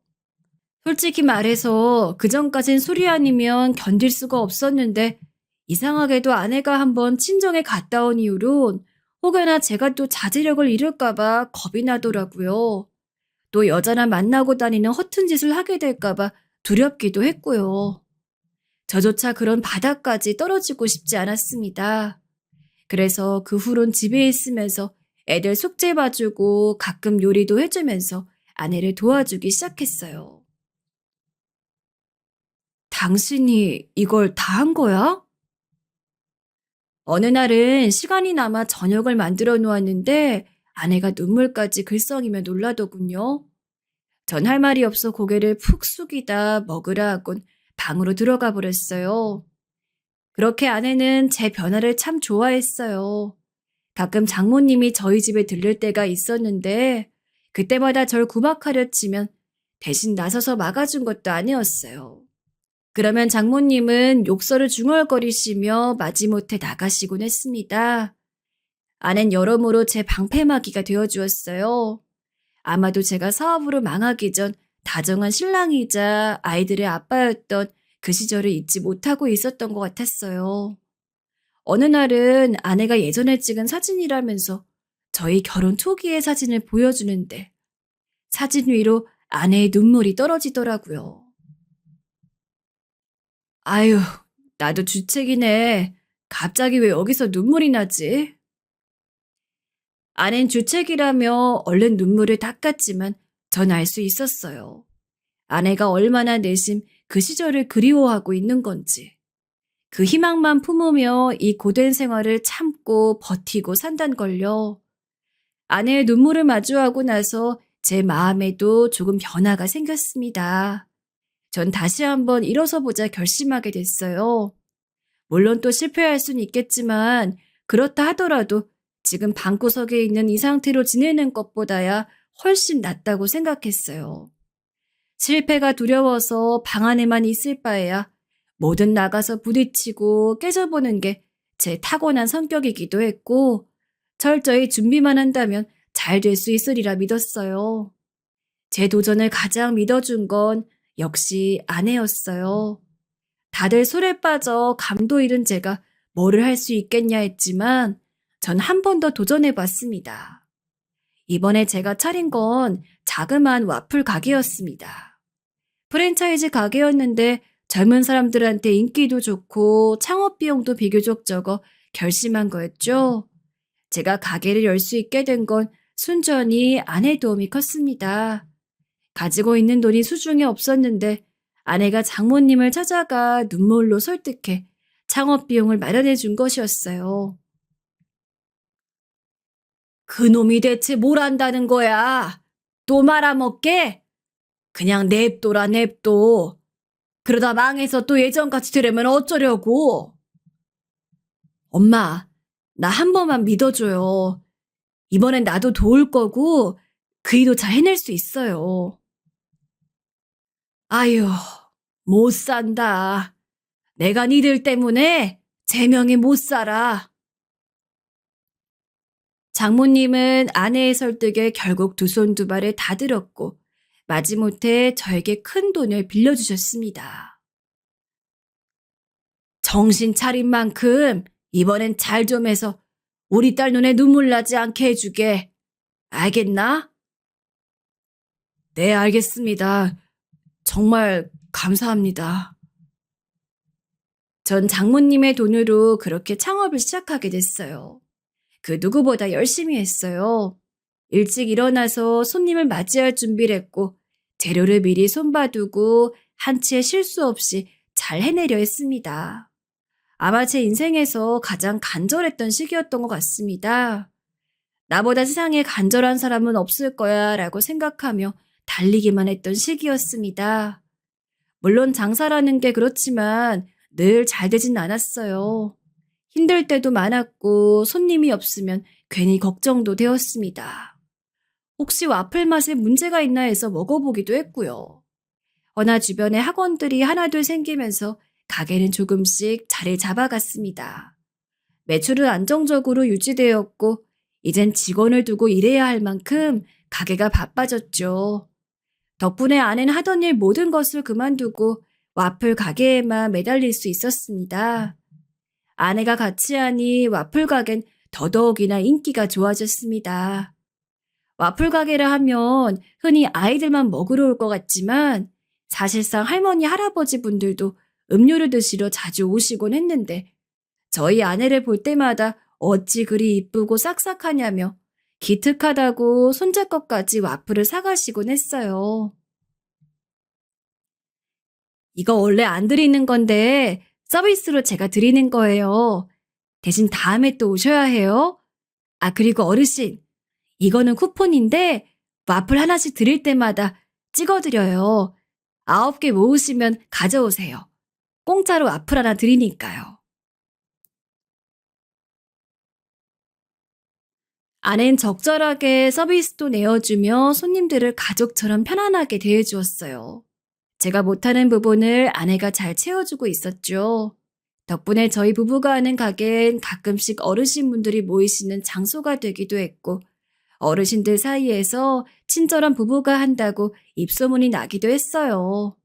솔직히 말해서 그전까진 술이 아니면 견딜 수가 없었는데 이상하게도 아내가 한번 친정에 갔다 온 이후론 혹여나 제가 또 자제력을 잃을까봐 겁이 나더라고요. 또 여자나 만나고 다니는 허튼 짓을 하게 될까봐 두렵기도 했고요. 저조차 그런 바닥까지 떨어지고 싶지 않았습니다. 그래서 그 후론 집에 있으면서 애들 숙제 봐주고 가끔 요리도 해주면서 아내를 도와주기 시작했어요. 당신이 이걸 다 한 거야? 어느 날은 시간이 남아 저녁을 만들어 놓았는데 아내가 눈물까지 글썽이며 놀라더군요. 전 할 말이 없어 고개를 푹 숙이다 먹으라 하곤 방으로 들어가 버렸어요. 그렇게 아내는 제 변화를 참 좋아했어요. 가끔 장모님이 저희 집에 들를 때가 있었는데 그때마다 절 구박하려 치면 대신 나서서 막아준 것도 아니었어요. 그러면 장모님은 욕설을 중얼거리시며 마지못해 나가시곤 했습니다. 아낸 여러모로 제 방패막이가 되어주었어요. 아마도 제가 사업으로 망하기 전 다정한 신랑이자 아이들의 아빠였던 그 시절을 잊지 못하고 있었던 것 같았어요. 어느 날은 아내가 예전에 찍은 사진이라면서 저희 결혼 초기의 사진을 보여주는데 사진 위로 아내의 눈물이 떨어지더라고요. 아유, 나도 주책이네. 갑자기 왜 여기서 눈물이 나지? 아낸 주책이라며 얼른 눈물을 닦았지만 전 알 수 있었어요. 아내가 얼마나 내심 그 시절을 그리워하고 있는 건지. 그 희망만 품으며 이 고된 생활을 참고 버티고 산단걸요. 아내의 눈물을 마주하고 나서 제 마음에도 조금 변화가 생겼습니다. 전 다시 한번 일어서 보자 결심하게 됐어요. 물론 또 실패할 수는 있겠지만 그렇다 하더라도 지금 방구석에 있는 이 상태로 지내는 것보다야 훨씬 낫다고 생각했어요. 실패가 두려워서 방 안에만 있을 바에야 뭐든 나가서 부딪히고 깨져보는 게 제 타고난 성격이기도 했고 철저히 준비만 한다면 잘 될 수 있으리라 믿었어요. 제 도전을 가장 믿어준 건 역시 아내였어요. 다들 술에 빠져 감도 잃은 제가 뭐를 할 수 있겠냐 했지만 전 한 번 더 도전해봤습니다. 이번에 제가 차린 건 자그마한 와플 가게였습니다. 프랜차이즈 가게였는데 젊은 사람들한테 인기도 좋고 창업 비용도 비교적 적어 결심한 거였죠. 제가 가게를 열 수 있게 된 건 순전히 아내 도움이 컸습니다. 가지고 있는 돈이 수중에 없었는데 아내가 장모님을 찾아가 눈물로 설득해 창업 비용을 마련해 준 것이었어요. 그놈이 대체 뭘 안다는 거야? 또 말아먹게? 그냥 냅둬라 냅둬. 그러다 망해서 또 예전같이 되려면 어쩌려고. 엄마, 나 한 번만 믿어줘요. 이번엔 나도 도울 거고 그 일도 잘 해낼 수 있어요. 아유, 못 산다. 내가 니들 때문에 제명에 못 살아. 장모님은 아내의 설득에 결국 두 손 두 발을 다 들었고 마지못해 저에게 큰 돈을 빌려주셨습니다. 정신 차린 만큼 이번엔 잘 좀 해서 우리 딸 눈에 눈물 나지 않게 해주게. 알겠나? 네, 알겠습니다. 정말 감사합니다. 전 장모님의 돈으로 그렇게 창업을 시작하게 됐어요. 그 누구보다 열심히 했어요. 일찍 일어나서 손님을 맞이할 준비를 했고, 재료를 미리 손봐두고 한치의 실수 없이 잘 해내려 했습니다. 아마 제 인생에서 가장 간절했던 시기였던 것 같습니다. 나보다 세상에 간절한 사람은 없을 거야 라고 생각하며 달리기만 했던 시기였습니다. 물론 장사라는 게 그렇지만 늘 잘 되진 않았어요. 힘들 때도 많았고 손님이 없으면 괜히 걱정도 되었습니다. 혹시 와플 맛에 문제가 있나 해서 먹어보기도 했고요. 허나 주변에 학원들이 하나둘 생기면서 가게는 조금씩 자리를 잡아갔습니다. 매출은 안정적으로 유지되었고 이젠 직원을 두고 일해야 할 만큼 가게가 바빠졌죠. 덕분에 아내는 하던 일 모든 것을 그만두고 와플 가게에만 매달릴 수 있었습니다. 아내가 같이 하니 와플 가게는 더더욱이나 인기가 좋아졌습니다. 와플 가게라 하면 흔히 아이들만 먹으러 올 것 같지만 사실상 할머니, 할아버지 분들도 음료를 드시러 자주 오시곤 했는데 저희 아내를 볼 때마다 어찌 그리 이쁘고 싹싹하냐며 기특하다고 손자껏까지 와플을 사가시곤 했어요. 이거 원래 안 드리는 건데 서비스로 제가 드리는 거예요. 대신 다음에 또 오셔야 해요. 아, 그리고 어르신, 이거는 쿠폰인데 와플 하나씩 드릴 때마다 찍어드려요. 9개 모으시면 가져오세요. 공짜로 와플 하나 드리니까요. 아내는 적절하게 서비스도 내어주며 손님들을 가족처럼 편안하게 대해주었어요. 제가 못하는 부분을 아내가 잘 채워주고 있었죠. 덕분에 저희 부부가 하는 가게엔 가끔씩 어르신분들이 모이시는 장소가 되기도 했고, 어르신들 사이에서 친절한 부부가 한다고 입소문이 나기도 했어요.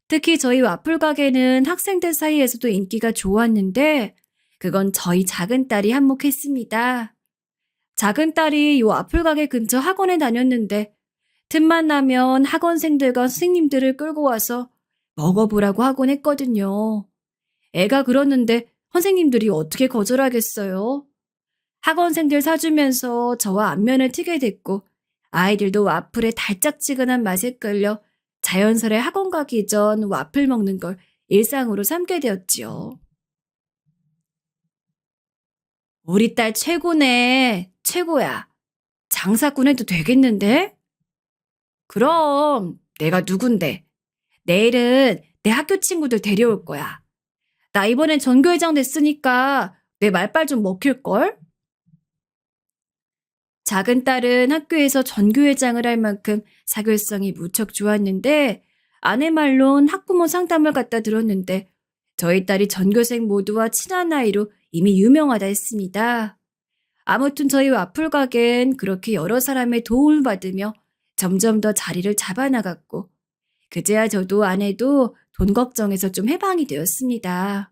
특히 저희 와플 가게는 학생들 사이에서도 인기가 좋았는데, 그건 저희 작은 딸이 한몫했습니다. 작은 딸이 이 와플 가게 근처 학원에 다녔는데, 틈만 나면 학원생들과 선생님들을 끌고 와서 먹어보라고 하곤 했거든요. 애가 그러는데 선생님들이 어떻게 거절하겠어요? 학원생들 사주면서 저와 안면을 트게 됐고 아이들도 와플의 달짝지근한 맛에 끌려 자연스레 학원 가기 전 와플 먹는 걸 일상으로 삼게 되었지요. 우리 딸 최고네. 최고야. 장사꾼 해도 되겠는데? 그럼 내가 누군데? 내일은 내 학교 친구들 데려올 거야. 나 이번엔 전교회장 됐으니까 내 말빨 좀 먹힐걸? 작은 딸은 학교에서 전교회장을 할 만큼 사교성이 무척 좋았는데 아내 말론 학부모 상담을 갖다 들었는데 저희 딸이 전교생 모두와 친한 아이로 이미 유명하다 했습니다. 아무튼 저희 와플 가게엔 그렇게 여러 사람의 도움을 받으며 점점 더 자리를 잡아나갔고 그제야 저도 아내도 돈 걱정에서 좀 해방이 되었습니다.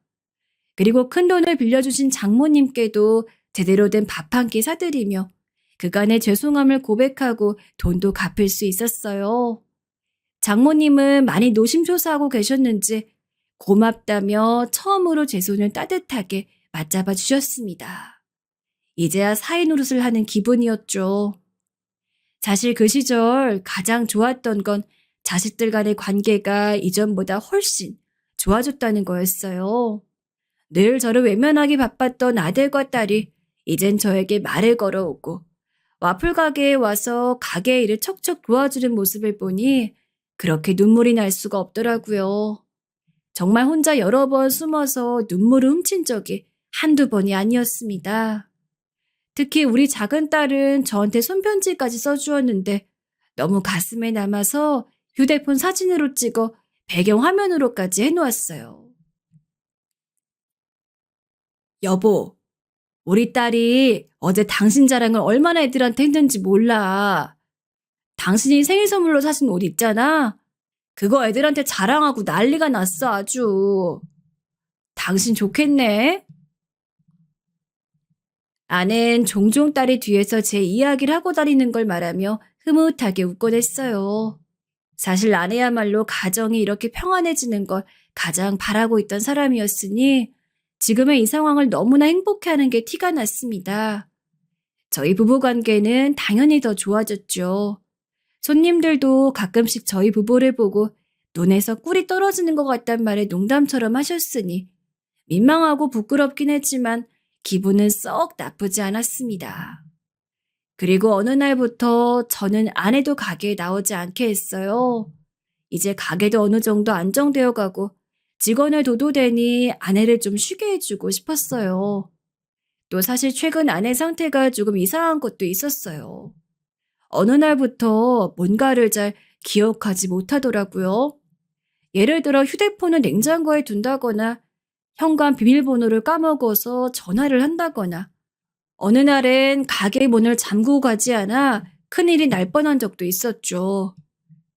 그리고 큰돈을 빌려주신 장모님께도 제대로 된 밥 한 끼 사드리며 그간의 죄송함을 고백하고 돈도 갚을 수 있었어요. 장모님은 많이 노심초사하고 계셨는지 고맙다며 처음으로 제 손을 따뜻하게 맞잡아 주셨습니다. 이제야 사이 노릇을 하는 기분이었죠. 사실 그 시절 가장 좋았던 건 자식들 간의 관계가 이전보다 훨씬 좋아졌다는 거였어요. 늘 저를 외면하기 바빴던 아들과 딸이 이젠 저에게 말을 걸어오고 와플 가게에 와서 가게 일을 척척 도와주는 모습을 보니 그렇게 눈물이 날 수가 없더라고요. 정말 혼자 여러 번 숨어서 눈물을 훔친 적이 한두 번이 아니었습니다. 특히 우리 작은 딸은 저한테 손편지까지 써주었는데 너무 가슴에 남아서 휴대폰 사진으로 찍어 배경화면으로까지 해놓았어요. 여보, 우리 딸이 어제 당신 자랑을 얼마나 애들한테 했는지 몰라. 당신이 생일 선물로 사신 옷 있잖아. 그거 애들한테 자랑하고 난리가 났어 아주. 당신 좋겠네. 아내는 종종 딸이 뒤에서 제 이야기를 하고 다니는 걸 말하며 흐뭇하게 웃곤 했어요. 사실 아내야말로 가정이 이렇게 평안해지는 걸 가장 바라고 있던 사람이었으니 지금의 이 상황을 너무나 행복해하는 게 티가 났습니다. 저희 부부관계는 당연히 더 좋아졌죠. 손님들도 가끔씩 저희 부부를 보고 눈에서 꿀이 떨어지는 것 같단 말을 농담처럼 하셨으니 민망하고 부끄럽긴 했지만 기분은 썩 나쁘지 않았습니다. 그리고 어느 날부터 저는 아내도 가게에 나오지 않게 했어요. 이제 가게도 어느 정도 안정되어 가고 직원을 둬도 되니 아내를 좀 쉬게 해주고 싶었어요. 또 사실 최근 아내 상태가 조금 이상한 것도 있었어요. 어느 날부터 뭔가를 잘 기억하지 못하더라고요. 예를 들어 휴대폰을 냉장고에 둔다거나 현관 비밀번호를 까먹어서 전화를 한다거나 어느 날엔 가게 문을 잠그고 가지 않아 큰일이 날 뻔한 적도 있었죠.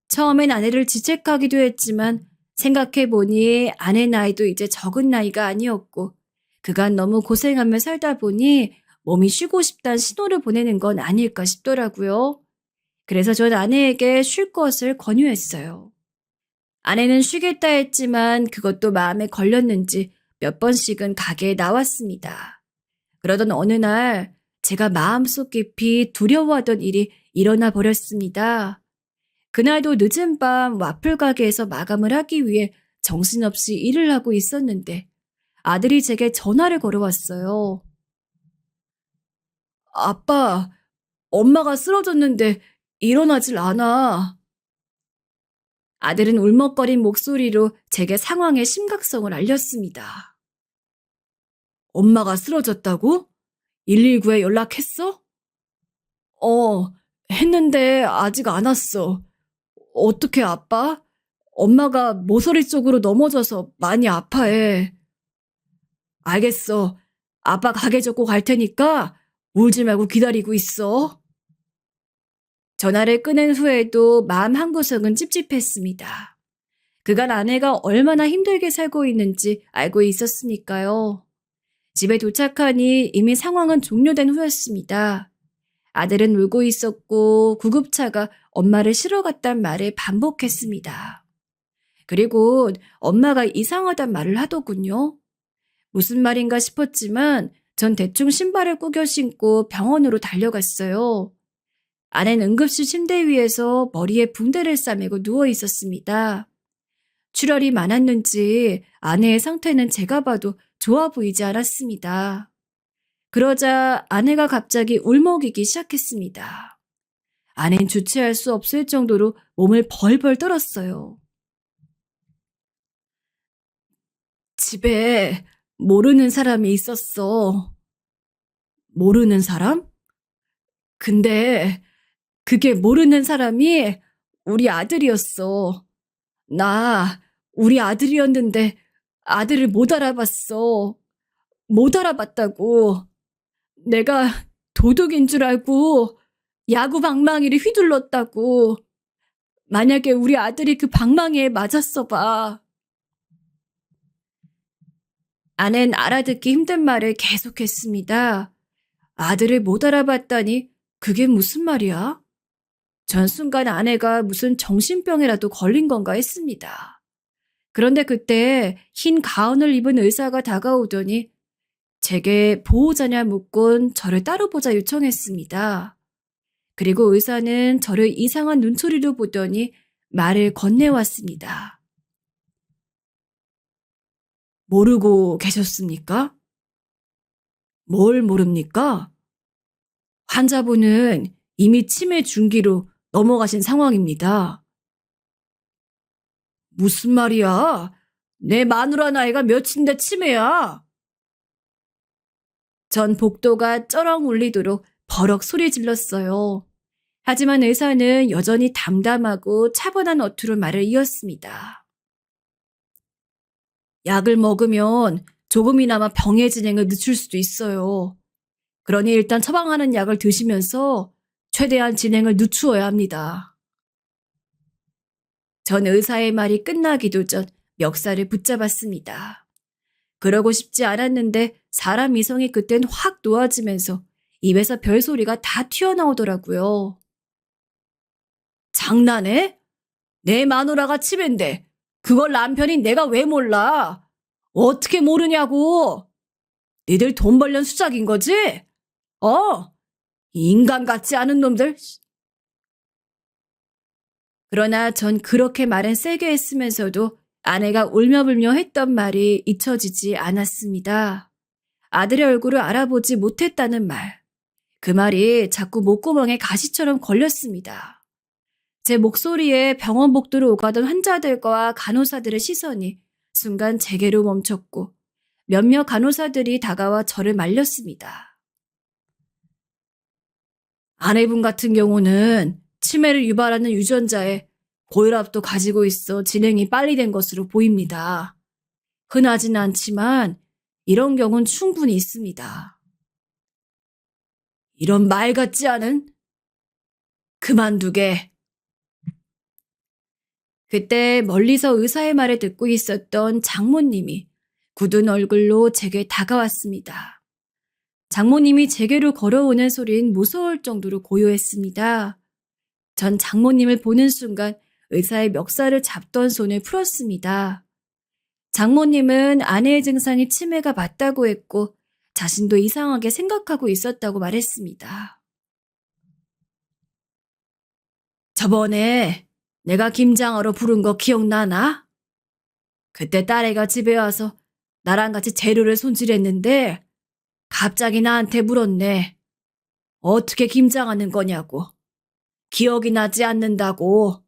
처음엔 아내를 지책하기도 했지만 생각해보니 아내 나이도 이제 적은 나이가 아니었고 그간 너무 고생하며 살다 보니 몸이 쉬고 싶다는 신호를 보내는 건 아닐까 싶더라고요. 그래서 전 아내에게 쉴 것을 권유했어요. 아내는 쉬겠다 했지만 그것도 마음에 걸렸는지 몇 번씩은 가게에 나왔습니다. 그러던 어느 날 제가 마음속 깊이 두려워하던 일이 일어나 버렸습니다. 그날도 늦은 밤 와플 가게에서 마감을 하기 위해 정신없이 일을 하고 있었는데 아들이 제게 전화를 걸어왔어요. 아빠, 엄마가 쓰러졌는데 일어나질 않아. 아들은 울먹거린 목소리로 제게 상황의 심각성을 알렸습니다. 엄마가 쓰러졌다고? 119에 연락했어? 했는데 아직 안 왔어. 어떡해, 아빠? 엄마가 모서리 쪽으로 넘어져서 많이 아파해. 알겠어. 아빠 가게 접고 갈 테니까 울지 말고 기다리고 있어. 전화를 끊은 후에도 마음 한구석은 찝찝했습니다. 그간 아내가 얼마나 힘들게 살고 있는지 알고 있었으니까요. 집에 도착하니 이미 상황은 종료된 후였습니다. 아들은 울고 있었고 구급차가 엄마를 실어 갔단 말을 반복했습니다. 그리고 엄마가 이상하단 말을 하더군요. 무슨 말인가 싶었지만 전 대충 신발을 꾸겨 신고 병원으로 달려갔어요. 아내는 응급실 침대 위에서 머리에 붕대를 싸매고 누워 있었습니다. 출혈이 많았는지 아내의 상태는 제가 봐도 좋아 보이지 않았습니다. 그러자 아내가 갑자기 울먹이기 시작했습니다. 아내는 주체할 수 없을 정도로 몸을 벌벌 떨었어요. 집에 모르는 사람이 있었어. 모르는 사람? 근데 그게 모르는 사람이 우리 아들이었어. 나 우리 아들이었는데 아들을 못 알아봤어. 못 알아봤다고. 내가 도둑인 줄 알고 야구 방망이를 휘둘렀다고. 만약에 우리 아들이 그 방망이에 맞았어 봐. 아내는 알아듣기 힘든 말을 계속했습니다. 아들을 못 알아봤다니 그게 무슨 말이야? 전 순간 아내가 무슨 정신병이라도 걸린 건가 했습니다. 그런데 그때 흰 가운을 입은 의사가 다가오더니 제게 보호자냐 묻곤 저를 따로 보자 요청했습니다. 그리고 의사는 저를 이상한 눈초리로 보더니 말을 건네왔습니다. 모르고 계셨습니까? 뭘 모릅니까? 환자분은 이미 치매 중기로 넘어가신 상황입니다. 무슨 말이야? 내 마누라 나이가 몇인데 치매야? 전 복도가 쩌렁 울리도록 버럭 소리 질렀어요. 하지만 의사는 여전히 담담하고 차분한 어투로 말을 이었습니다. 약을 먹으면 조금이나마 병의 진행을 늦출 수도 있어요. 그러니 일단 처방하는 약을 드시면서 최대한 진행을 늦추어야 합니다. 전 의사의 말이 끝나기도 전 멱살을 붙잡았습니다. 그러고 싶지 않았는데 사람 이성이 그땐 확 놓아지면서 입에서 별소리가 다 튀어나오더라고요. 장난해? 내 마누라가 치매인데 그걸 남편인 내가 왜 몰라? 어떻게 모르냐고. 니들 돈 벌련 수작인 거지? 어? 인간 같지 않은 놈들. 그러나 전 그렇게 말은 세게 했으면서도 아내가 울며불며 했던 말이 잊혀지지 않았습니다. 아들의 얼굴을 알아보지 못했다는 말. 그 말이 자꾸 목구멍에 가시처럼 걸렸습니다. 제 목소리에 병원 복도로 오가던 환자들과 간호사들의 시선이 순간 제게로 멈췄고 몇몇 간호사들이 다가와 저를 말렸습니다. 아내분 같은 경우는 치매를 유발하는 유전자에 고혈압도 가지고 있어 진행이 빨리 된 것으로 보입니다. 흔하진 않지만 이런 경우는 충분히 있습니다. 이런 말 같지 않은? 그만두게. 그때 멀리서 의사의 말을 듣고 있었던 장모님이 굳은 얼굴로 제게 다가왔습니다. 장모님이 제게로 걸어오는 소린 무서울 정도로 고요했습니다. 전 장모님을 보는 순간 의사의 멱살을 잡던 손을 풀었습니다. 장모님은 아내의 증상이 치매가 맞다고 했고 자신도 이상하게 생각하고 있었다고 말했습니다. 저번에 내가 김장하러 부른 거 기억나나? 그때 딸애가 집에 와서 나랑 같이 재료를 손질했는데 갑자기 나한테 물었네. 어떻게 김장하는 거냐고. 기억이 나지 않는다고.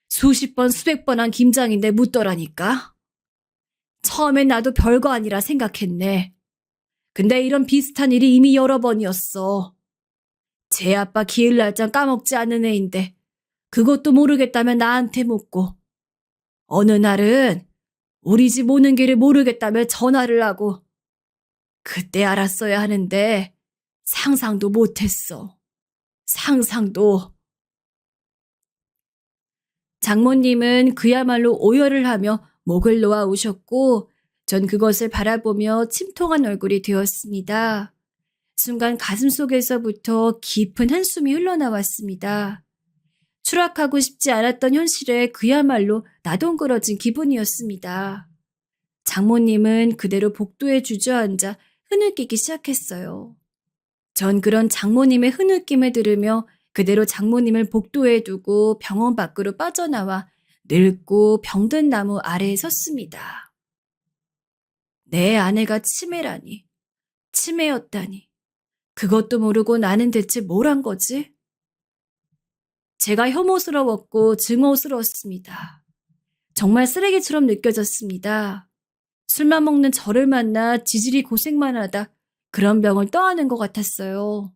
수십 번 수백 번 한 김장인데 묻더라니까. 처음엔 나도 별거 아니라 생각했네. 근데 이런 비슷한 일이 이미 여러 번이었어. 제 아빠 기일 날짜 까먹지 않는 애인데 그것도 모르겠다며 나한테 묻고 어느 날은 우리 집 오는 길을 모르겠다며 전화를 하고 그때 알았어야 하는데 상상도 못했어. 상상도. 장모님은 그야말로 오열을 하며 목을 놓아 우셨고 전 그것을 바라보며 침통한 얼굴이 되었습니다. 순간 가슴속에서부터 깊은 한숨이 흘러나왔습니다. 추락하고 싶지 않았던 현실에 그야말로 나동그러진 기분이었습니다. 장모님은 그대로 복도에 주저앉아 흐느끼기 시작했어요. 전 그런 장모님의 흐느낌을 들으며 그대로 장모님을 복도에 두고 병원 밖으로 빠져나와 늙고 병든 나무 아래에 섰습니다. 내 아내가 치매라니, 치매였다니, 그것도 모르고 나는 대체 뭘 한 거지? 제가 혐오스러웠고 증오스러웠습니다. 정말 쓰레기처럼 느껴졌습니다. 술만 먹는 저를 만나 지질이 고생만 하다 그런 병을 떠안은 것 같았어요.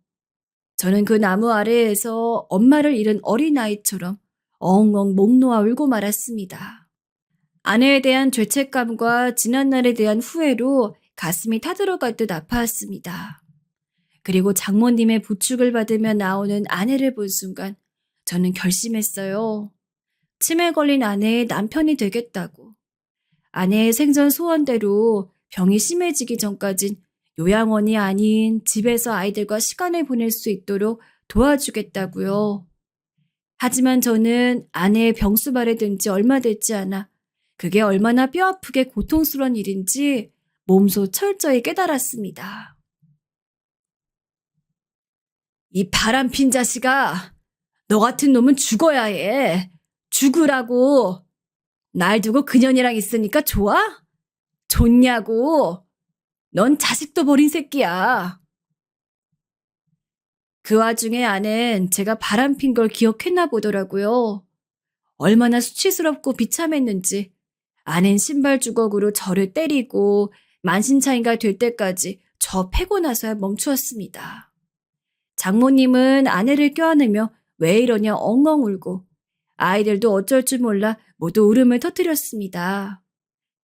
저는 그 나무 아래에서 엄마를 잃은 어린아이처럼 엉엉 목 놓아 울고 말았습니다. 아내에 대한 죄책감과 지난날에 대한 후회로 가슴이 타들어갈 듯 아파왔습니다. 그리고 장모님의 부축을 받으며 나오는 아내를 본 순간 저는 결심했어요. 치매 걸린 아내의 남편이 되겠다고. 아내의 생전 소원대로 병이 심해지기 전까진 요양원이 아닌 집에서 아이들과 시간을 보낼 수 있도록 도와주겠다고요. 하지만 저는 아내의 병수발에 든 지 얼마 되지 않아 그게 얼마나 뼈아프게 고통스러운 일인지 몸소 철저히 깨달았습니다. 이 바람핀 자식아, 너 같은 놈은 죽어야 해. 죽으라고. 날 두고 그년이랑 있으니까 좋아? 좋냐고. 넌 자식도 버린 새끼야. 그 와중에 아내는 제가 바람핀 걸 기억했나 보더라고요. 얼마나 수치스럽고 비참했는지 아낸 신발 주걱으로 저를 때리고 만신창이가 될 때까지 저 패고 나서야 멈추었습니다. 장모님은 아내를 껴안으며 왜 이러냐 엉엉 울고 아이들도 어쩔 줄 몰라 모두 울음을 터뜨렸습니다.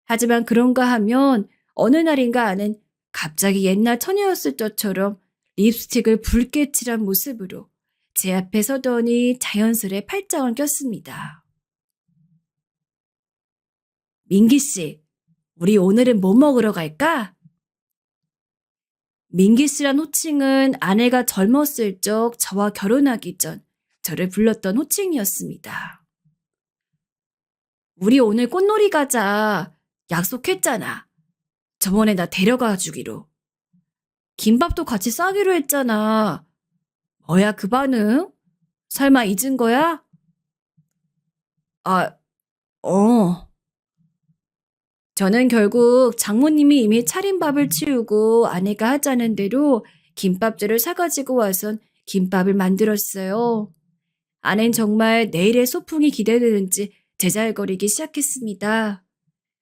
하지만 그런가 하면 어느 날인가 아는 갑자기 옛날 처녀였을 것처럼 립스틱을 붉게 칠한 모습으로 제 앞에 서더니 자연스레 팔짱을 꼈습니다. 민기 씨, 우리 오늘은 뭐 먹으러 갈까? 민기 씨란 호칭은 아내가 젊었을 적 저와 결혼하기 전 저를 불렀던 호칭이었습니다. 우리 오늘 꽃놀이 가자. 약속했잖아. 저번에 나 데려가 주기로. 김밥도 같이 싸기로 했잖아. 뭐야, 그 반응? 설마 잊은 거야? 아, 어. 저는 결국 장모님이 이미 차린 밥을 치우고 아내가 하자는 대로 김밥들을 사가지고 와선 김밥을 만들었어요. 아낸 정말 내일의 소풍이 기대되는지 제잘거리기 시작했습니다.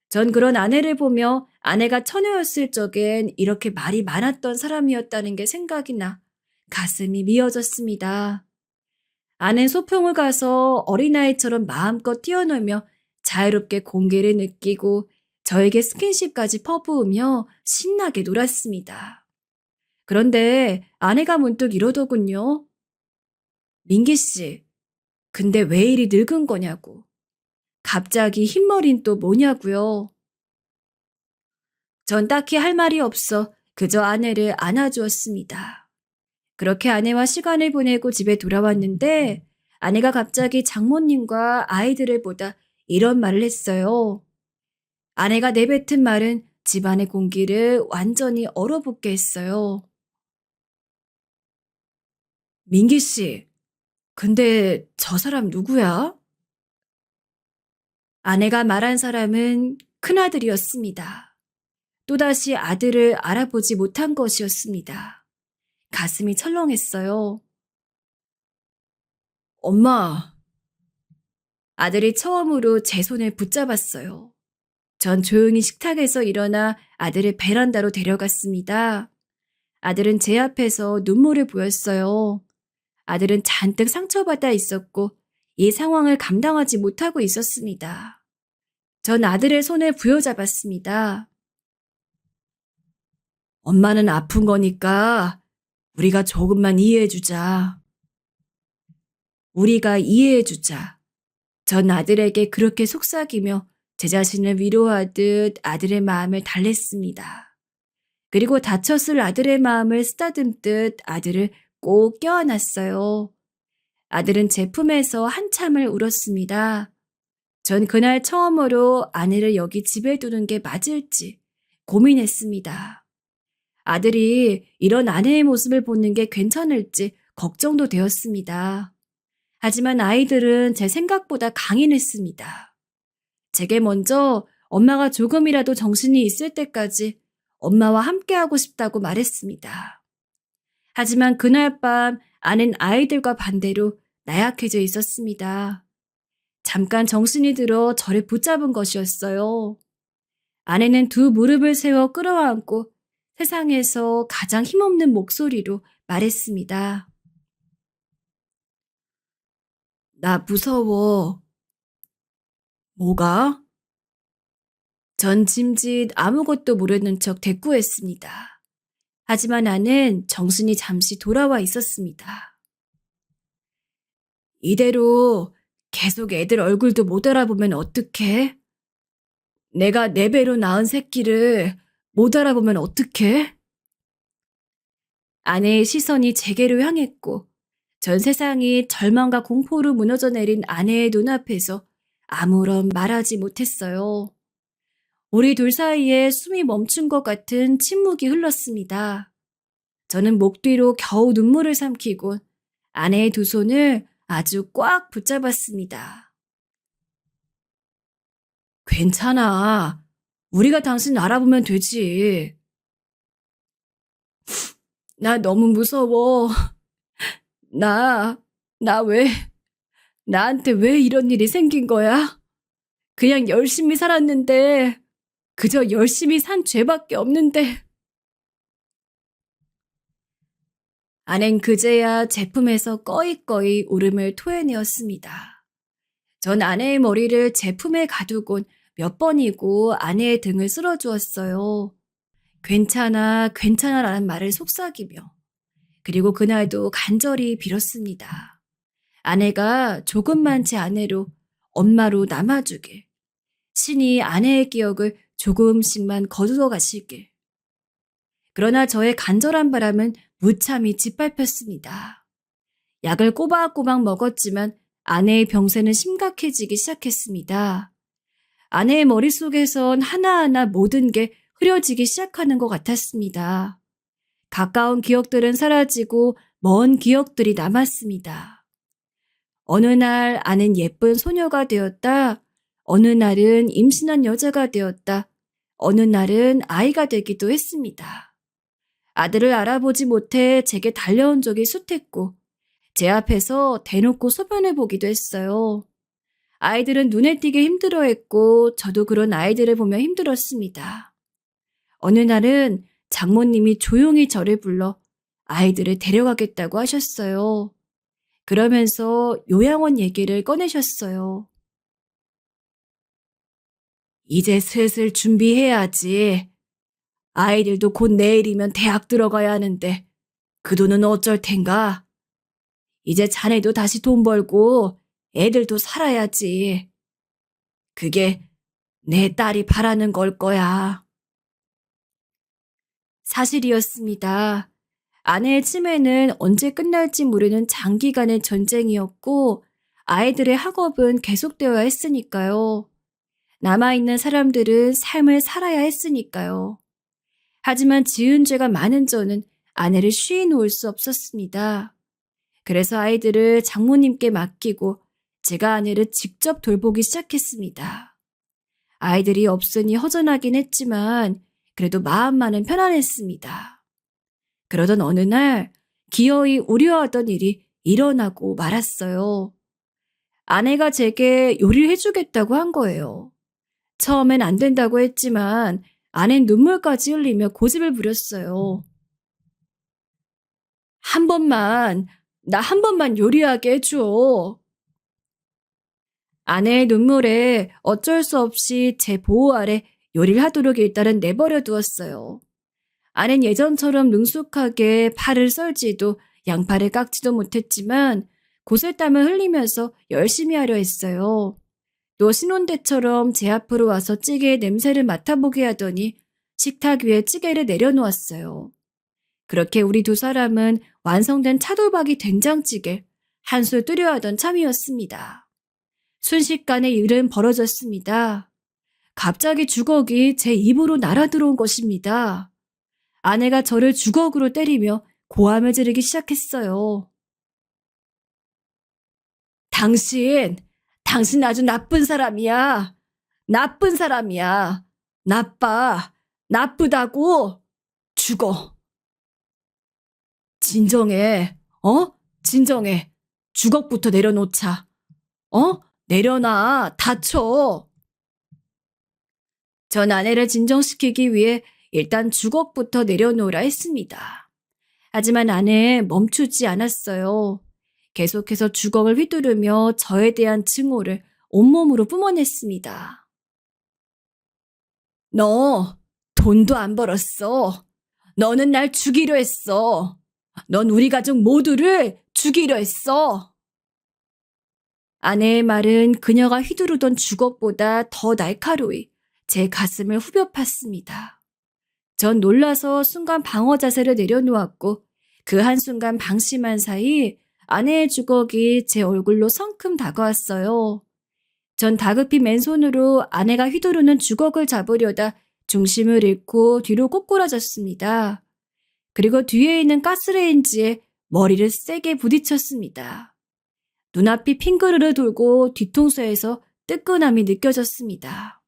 전 그런 아내를 보며 아내가 처녀였을 적엔 이렇게 말이 많았던 사람이었다는 게 생각이 나 가슴이 미어졌습니다. 아낸 소풍을 가서 어린아이처럼 마음껏 뛰어놀며 자유롭게 공기를 느끼고 저에게 스킨십까지 퍼부으며 신나게 놀았습니다. 그런데 아내가 문득 이러더군요. 민기 씨, 근데 왜 이리 늙은 거냐고. 갑자기 흰머린 또 뭐냐고요. 전 딱히 할 말이 없어 그저 아내를 안아주었습니다. 그렇게 아내와 시간을 보내고 집에 돌아왔는데 아내가 갑자기 장모님과 아이들을 보다 이런 말을 했어요. 아내가 내뱉은 말은 집안의 공기를 완전히 얼어붙게 했어요. 민기 씨, 근데 저 사람 누구야? 아내가 말한 사람은 큰아들이었습니다. 또다시 아들을 알아보지 못한 것이었습니다. 가슴이 철렁했어요. 엄마, 아들이 처음으로 제 손을 붙잡았어요. 전 조용히 식탁에서 일어나 아들을 베란다로 데려갔습니다. 아들은 제 앞에서 눈물을 보였어요. 아들은 잔뜩 상처받아 있었고 이 상황을 감당하지 못하고 있었습니다. 전 아들의 손을 부여잡았습니다. 엄마는 아픈 거니까 우리가 조금만 이해해주자. 우리가 이해해주자. 전 아들에게 그렇게 속삭이며 제 자신을 위로하듯 아들의 마음을 달랬습니다. 그리고 다쳤을 아들의 마음을 쓰다듬듯 아들을 꼭 껴안았어요. 아들은 제 품에서 한참을 울었습니다. 전 그날 처음으로 아내를 여기 집에 두는 게 맞을지 고민했습니다. 아들이 이런 아내의 모습을 보는 게 괜찮을지 걱정도 되었습니다. 하지만 아이들은 제 생각보다 강인했습니다. 제게 먼저 엄마가 조금이라도 정신이 있을 때까지 엄마와 함께하고 싶다고 말했습니다. 하지만 그날 밤 아는 아이들과 반대로 나약해져 있었습니다. 잠깐 정신이 들어 저를 붙잡은 것이었어요. 아내는 두 무릎을 세워 끌어안고 세상에서 가장 힘없는 목소리로 말했습니다. 나 무서워. 뭐가? 전 짐짓 아무것도 모르는 척 대꾸했습니다. 하지만 나는 정신이 잠시 돌아와 있었습니다. 이대로 계속 애들 얼굴도 못 알아보면 어떡해? 내가 내 배로 낳은 새끼를 못 알아보면 어떡해? 아내의 시선이 제게로 향했고 전 세상이 절망과 공포로 무너져 내린 아내의 눈앞에서 아무런 말하지 못했어요. 우리 둘 사이에 숨이 멈춘 것 같은 침묵이 흘렀습니다. 저는 목 뒤로 겨우 눈물을 삼키고 아내의 두 손을 아주 꽉 붙잡았습니다. 괜찮아. 우리가 당신 알아보면 되지. 나 너무 무서워. 나 왜, 나한테 왜 이런 일이 생긴 거야? 그냥 열심히 살았는데, 그저 열심히 산 죄밖에 없는데. 아낸 그제야 제품에서 꺼이꺼이 울음을 토해내었습니다. 전 아내의 머리를 제품에 가두곤 몇 번이고 아내의 등을 쓸어주었어요. 괜찮아, 괜찮아라는 말을 속삭이며. 그리고 그날도 간절히 빌었습니다. 아내가 조금만 제 아내로, 엄마로 남아주길. 신이 아내의 기억을 조금씩만 거두어 가시길. 그러나 저의 간절한 바람은 무참히 짓밟혔습니다. 약을 꼬박꼬박 먹었지만 아내의 병세는 심각해지기 시작했습니다. 아내의 머릿속에선 하나하나 모든 게 흐려지기 시작하는 것 같았습니다. 가까운 기억들은 사라지고 먼 기억들이 남았습니다. 어느 날 아는 예쁜 소녀가 되었다. 어느 날은 임신한 여자가 되었다. 어느 날은 아이가 되기도 했습니다. 아들을 알아보지 못해 제게 달려온 적이 숱했고 제 앞에서 대놓고 소변을 보기도 했어요. 아이들은 눈에 띄게 힘들어했고 저도 그런 아이들을 보며 힘들었습니다. 어느 날은 장모님이 조용히 저를 불러 아이들을 데려가겠다고 하셨어요. 그러면서 요양원 얘기를 꺼내셨어요. 이제 슬슬 준비해야지. 아이들도 곧 내일이면 대학 들어가야 하는데 그 돈은 어쩔 텐가? 이제 자네도 다시 돈 벌고 애들도 살아야지. 그게 내 딸이 바라는 걸 거야. 사실이었습니다. 아내의 치매는 언제 끝날지 모르는 장기간의 전쟁이었고 아이들의 학업은 계속되어야 했으니까요. 남아있는 사람들은 삶을 살아야 했으니까요. 하지만 지은 죄가 많은 저는 아내를 쉬이 놓을 수 없었습니다. 그래서 아이들을 장모님께 맡기고 제가 아내를 직접 돌보기 시작했습니다. 아이들이 없으니 허전하긴 했지만 그래도 마음만은 편안했습니다. 그러던 어느 날 기어이 우려하던 일이 일어나고 말았어요. 아내가 제게 요리를 해주겠다고 한 거예요. 처음엔 안 된다고 했지만 아내는 눈물까지 흘리며 고집을 부렸어요. 나 한 번만 요리하게 해줘. 아내의 눈물에 어쩔 수 없이 제 보호 아래 요리를 하도록 일단은 내버려 두었어요. 아내는 예전처럼 능숙하게 파를 썰지도 양파를 깎지도 못했지만 고슬땀을 흘리면서 열심히 하려 했어요. 또 신혼때처럼 제 앞으로 와서 찌개의 냄새를 맡아보게 하더니 식탁 위에 찌개를 내려놓았어요. 그렇게 우리 두 사람은 완성된 차돌박이 된장찌개, 한술 뜨려 하던 참이었습니다. 순식간에 일은 벌어졌습니다. 갑자기 주걱이 제 입으로 날아들어온 것입니다. 아내가 저를 주걱으로 때리며 고함을 지르기 시작했어요. 당신 아주 나쁜 사람이야. 나쁜 사람이야. 나쁘다고. 죽어. 진정해. 진정해. 주걱부터 내려놓자. 내려놔. 다쳐. 전 아내를 진정시키기 위해 일단 주걱부터 내려놓으라 했습니다. 하지만 아내는 멈추지 않았어요. 계속해서 주걱을 휘두르며 저에 대한 증오를 온몸으로 뿜어냈습니다. 너 돈도 안 벌었어. 너는 날 죽이려 했어. 넌 우리 가족 모두를 죽이려 했어. 아내의 말은 그녀가 휘두르던 주걱보다 더 날카로이 제 가슴을 후벼 팠습니다. 전 놀라서 순간 방어 자세를 내려놓았고 그 한순간 방심한 사이 아내의 주걱이 제 얼굴로 성큼 다가왔어요. 전 다급히 맨손으로 아내가 휘두르는 주걱을 잡으려다 중심을 잃고 뒤로 꼬꾸라졌습니다. 그리고 뒤에 있는 가스레인지에 머리를 세게 부딪혔습니다. 눈앞이 핑그르르 돌고 뒤통수에서 뜨끈함이 느껴졌습니다.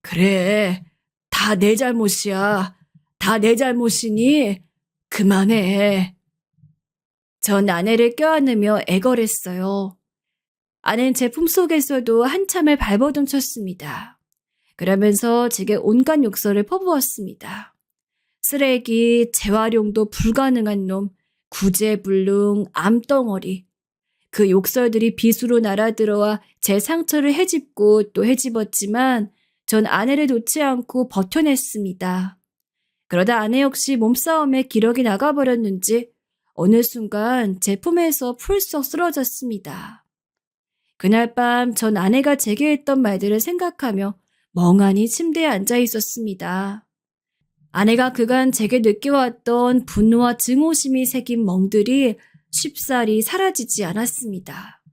그래, 다 내 잘못이야. 다 내 잘못이니 그만해. 전 아내를 껴안으며 애걸했어요. 아내는 제 품속에서도 한참을 발버둥 쳤습니다. 그러면서 제게 온갖 욕설을 퍼부었습니다. 쓰레기, 재활용도 불가능한 놈, 구제불능, 암덩어리. 그 욕설들이 비수로 날아들어와 제 상처를 헤집고 또 헤집었지만 전 아내를 놓지 않고 버텨냈습니다. 그러다 아내 역시 몸싸움에 기력이 나가버렸는지 어느 순간 제 품에서 풀썩 쓰러졌습니다. 그날 밤 전 아내가 제게 했던 말들을 생각하며 멍하니 침대에 앉아 있었습니다. 아내가 그간 제게 느껴왔던 분노와 증오심이 새긴 멍들이 쉽사리 사라지지 않았습니다.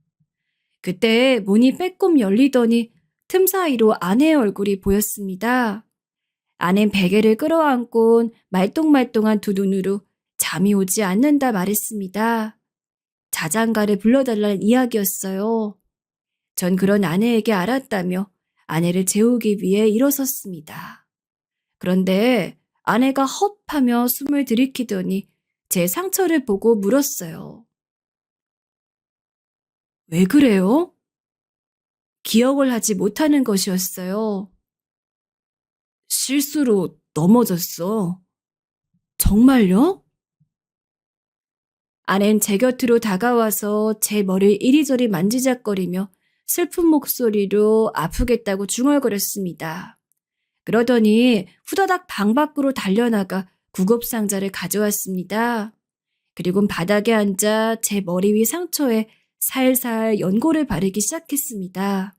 그때 문이 빼꼼 열리더니 틈 사이로 아내의 얼굴이 보였습니다. 아낸 베개를 끌어안곤 말똥말똥한 두 눈으로 잠이 오지 않는다 말했습니다. 자장가를 불러달라는 이야기였어요. 전 그런 아내에게 알았다며 아내를 재우기 위해 일어섰습니다. 그런데 아내가 헛하며 숨을 들이키더니 제 상처를 보고 물었어요. 왜 그래요? 기억을 하지 못하는 것이었어요. 실수로 넘어졌어. 정말요? 아낸 제 곁으로 다가와서 제 머리를 이리저리 만지작거리며 슬픈 목소리로 아프겠다고 중얼거렸습니다. 그러더니 후다닥 방 밖으로 달려나가 구급상자를 가져왔습니다. 그리곤 바닥에 앉아 제 머리 위 상처에 살살 연고를 바르기 시작했습니다.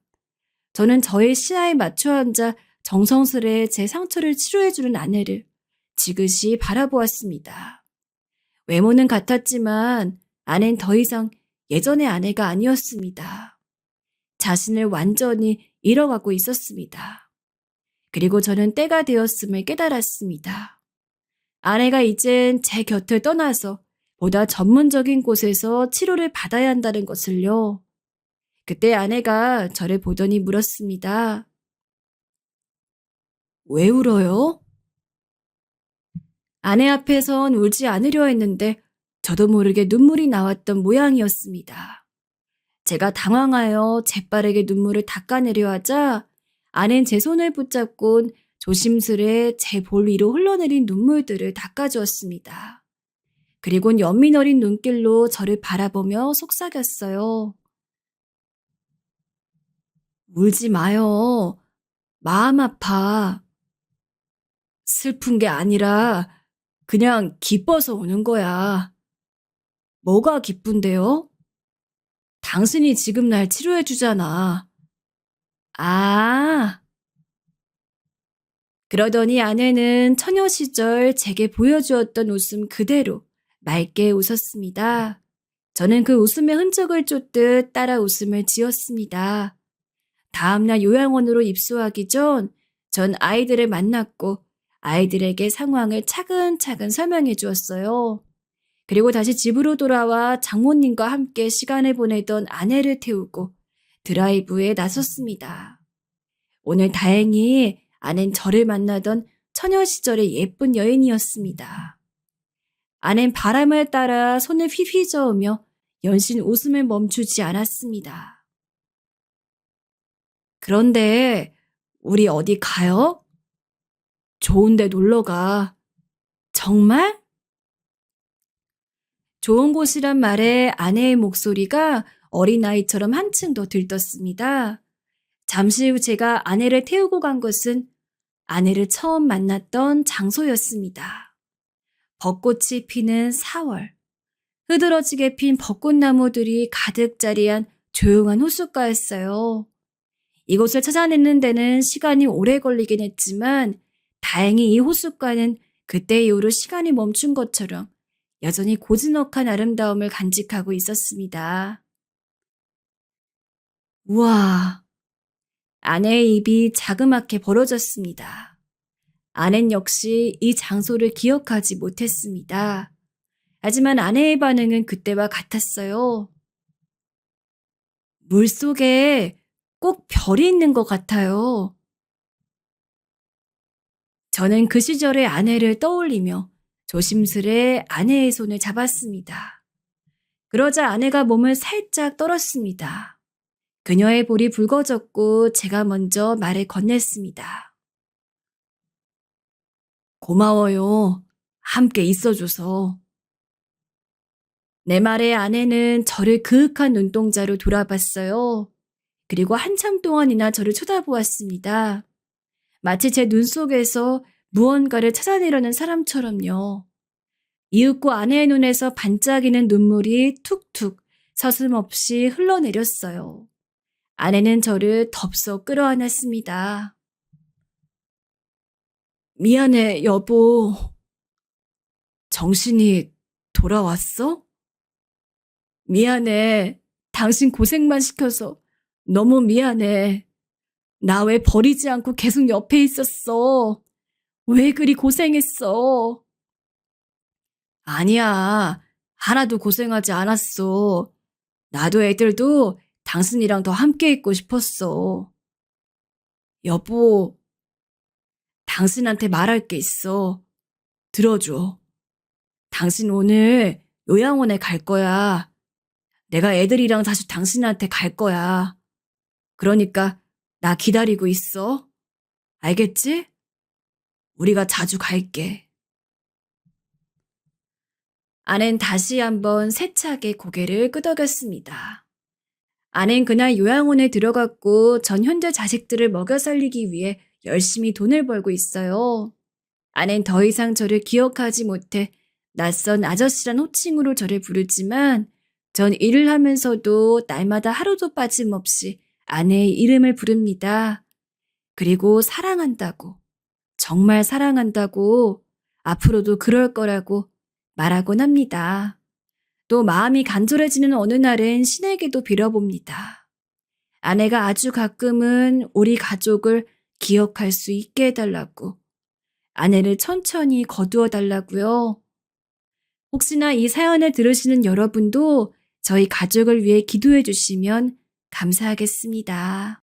저는 저의 시야에 맞춰 앉아 정성스레 제 상처를 치료해주는 아내를 지그시 바라보았습니다. 외모는 같았지만 아내는 더 이상 예전의 아내가 아니었습니다. 자신을 완전히 잃어가고 있었습니다. 그리고 저는 때가 되었음을 깨달았습니다. 아내가 이젠 제 곁을 떠나서 보다 전문적인 곳에서 치료를 받아야 한다는 것을요. 그때 아내가 저를 보더니 물었습니다. 왜 울어요? 아내 앞에선 울지 않으려 했는데 저도 모르게 눈물이 나왔던 모양이었습니다. 제가 당황하여 재빠르게 눈물을 닦아내려 하자 아내는 제 손을 붙잡곤 조심스레 제 볼 위로 흘러내린 눈물들을 닦아주었습니다. 그리곤 연민 어린 눈길로 저를 바라보며 속삭였어요. 울지 마요. 마음 아파. 슬픈 게 아니라 그냥 기뻐서 우는 거야. 뭐가 기쁜데요? 당신이 지금 날 치료해 주잖아. 아. 그러더니 아내는 처녀 시절 제게 보여주었던 웃음 그대로 맑게 웃었습니다. 저는 그 웃음의 흔적을 쫓듯 따라 웃음을 지었습니다. 다음날 요양원으로 입소하기 전 아이들을 만났고 아이들에게 상황을 차근차근 설명해 주었어요. 그리고 다시 집으로 돌아와 장모님과 함께 시간을 보내던 아내를 태우고 드라이브에 나섰습니다. 오늘 다행히 아낸 저를 만나던 처녀 시절의 예쁜 여인이었습니다. 아낸 바람을 따라 손을 휘휘 저으며 연신 웃음을 멈추지 않았습니다. 그런데 우리 어디 가요? 좋은 데 놀러 가. 정말? 좋은 곳이란 말에 아내의 목소리가 어린아이처럼 한층 더 들떴습니다. 잠시 후 제가 아내를 태우고 간 것은 아내를 처음 만났던 장소였습니다. 벚꽃이 피는 4월. 흐드러지게 핀 벚꽃나무들이 가득 자리한 조용한 호숫가였어요. 이곳을 찾아내는 데는 시간이 오래 걸리긴 했지만 다행히 이 호숫가는 그때 이후로 시간이 멈춘 것처럼 여전히 고즈넉한 아름다움을 간직하고 있었습니다. 우와, 아내의 입이 자그맣게 벌어졌습니다. 아낸 역시 이 장소를 기억하지 못했습니다. 하지만 아내의 반응은 그때와 같았어요. 물속에 꼭 별이 있는 것 같아요. 저는 그 시절의 아내를 떠올리며 조심스레 아내의 손을 잡았습니다. 그러자 아내가 몸을 살짝 떨었습니다. 그녀의 볼이 붉어졌고 제가 먼저 말을 건넸습니다. 고마워요. 함께 있어줘서. 내 말에 아내는 저를 그윽한 눈동자로 돌아봤어요. 그리고 한참 동안이나 저를 쳐다보았습니다. 마치 제 눈 속에서 무언가를 찾아내려는 사람처럼요. 이윽고 아내의 눈에서 반짝이는 눈물이 툭툭 서슴없이 흘러내렸어요. 아내는 저를 덥석 끌어안았습니다. 미안해, 여보. 정신이 돌아왔어? 미안해. 당신 고생만 시켜서 너무 미안해. 나 왜 버리지 않고 계속 옆에 있었어? 왜 그리 고생했어? 아니야. 하나도 고생하지 않았어. 나도 애들도 당신이랑 더 함께 있고 싶었어. 여보, 당신한테 말할 게 있어. 들어줘. 당신 오늘 요양원에 갈 거야. 내가 애들이랑 다시 당신한테 갈 거야. 그러니까 나 기다리고 있어. 알겠지? 우리가 자주 갈게. 아낸 다시 한번 세차게 고개를 끄덕였습니다. 아낸 그날 요양원에 들어갔고 전 현재 자식들을 먹여 살리기 위해 열심히 돈을 벌고 있어요. 아낸 더 이상 저를 기억하지 못해 낯선 아저씨란 호칭으로 저를 부르지만 전 일을 하면서도 날마다 하루도 빠짐없이 아내의 이름을 부릅니다. 그리고 사랑한다고, 정말 사랑한다고, 앞으로도 그럴 거라고 말하곤 합니다. 또 마음이 간절해지는 어느 날은 신에게도 빌어봅니다. 아내가 아주 가끔은 우리 가족을 기억할 수 있게 해달라고, 아내를 천천히 거두어 달라고요. 혹시나 이 사연을 들으시는 여러분도 저희 가족을 위해 기도해 주시면 감사하겠습니다.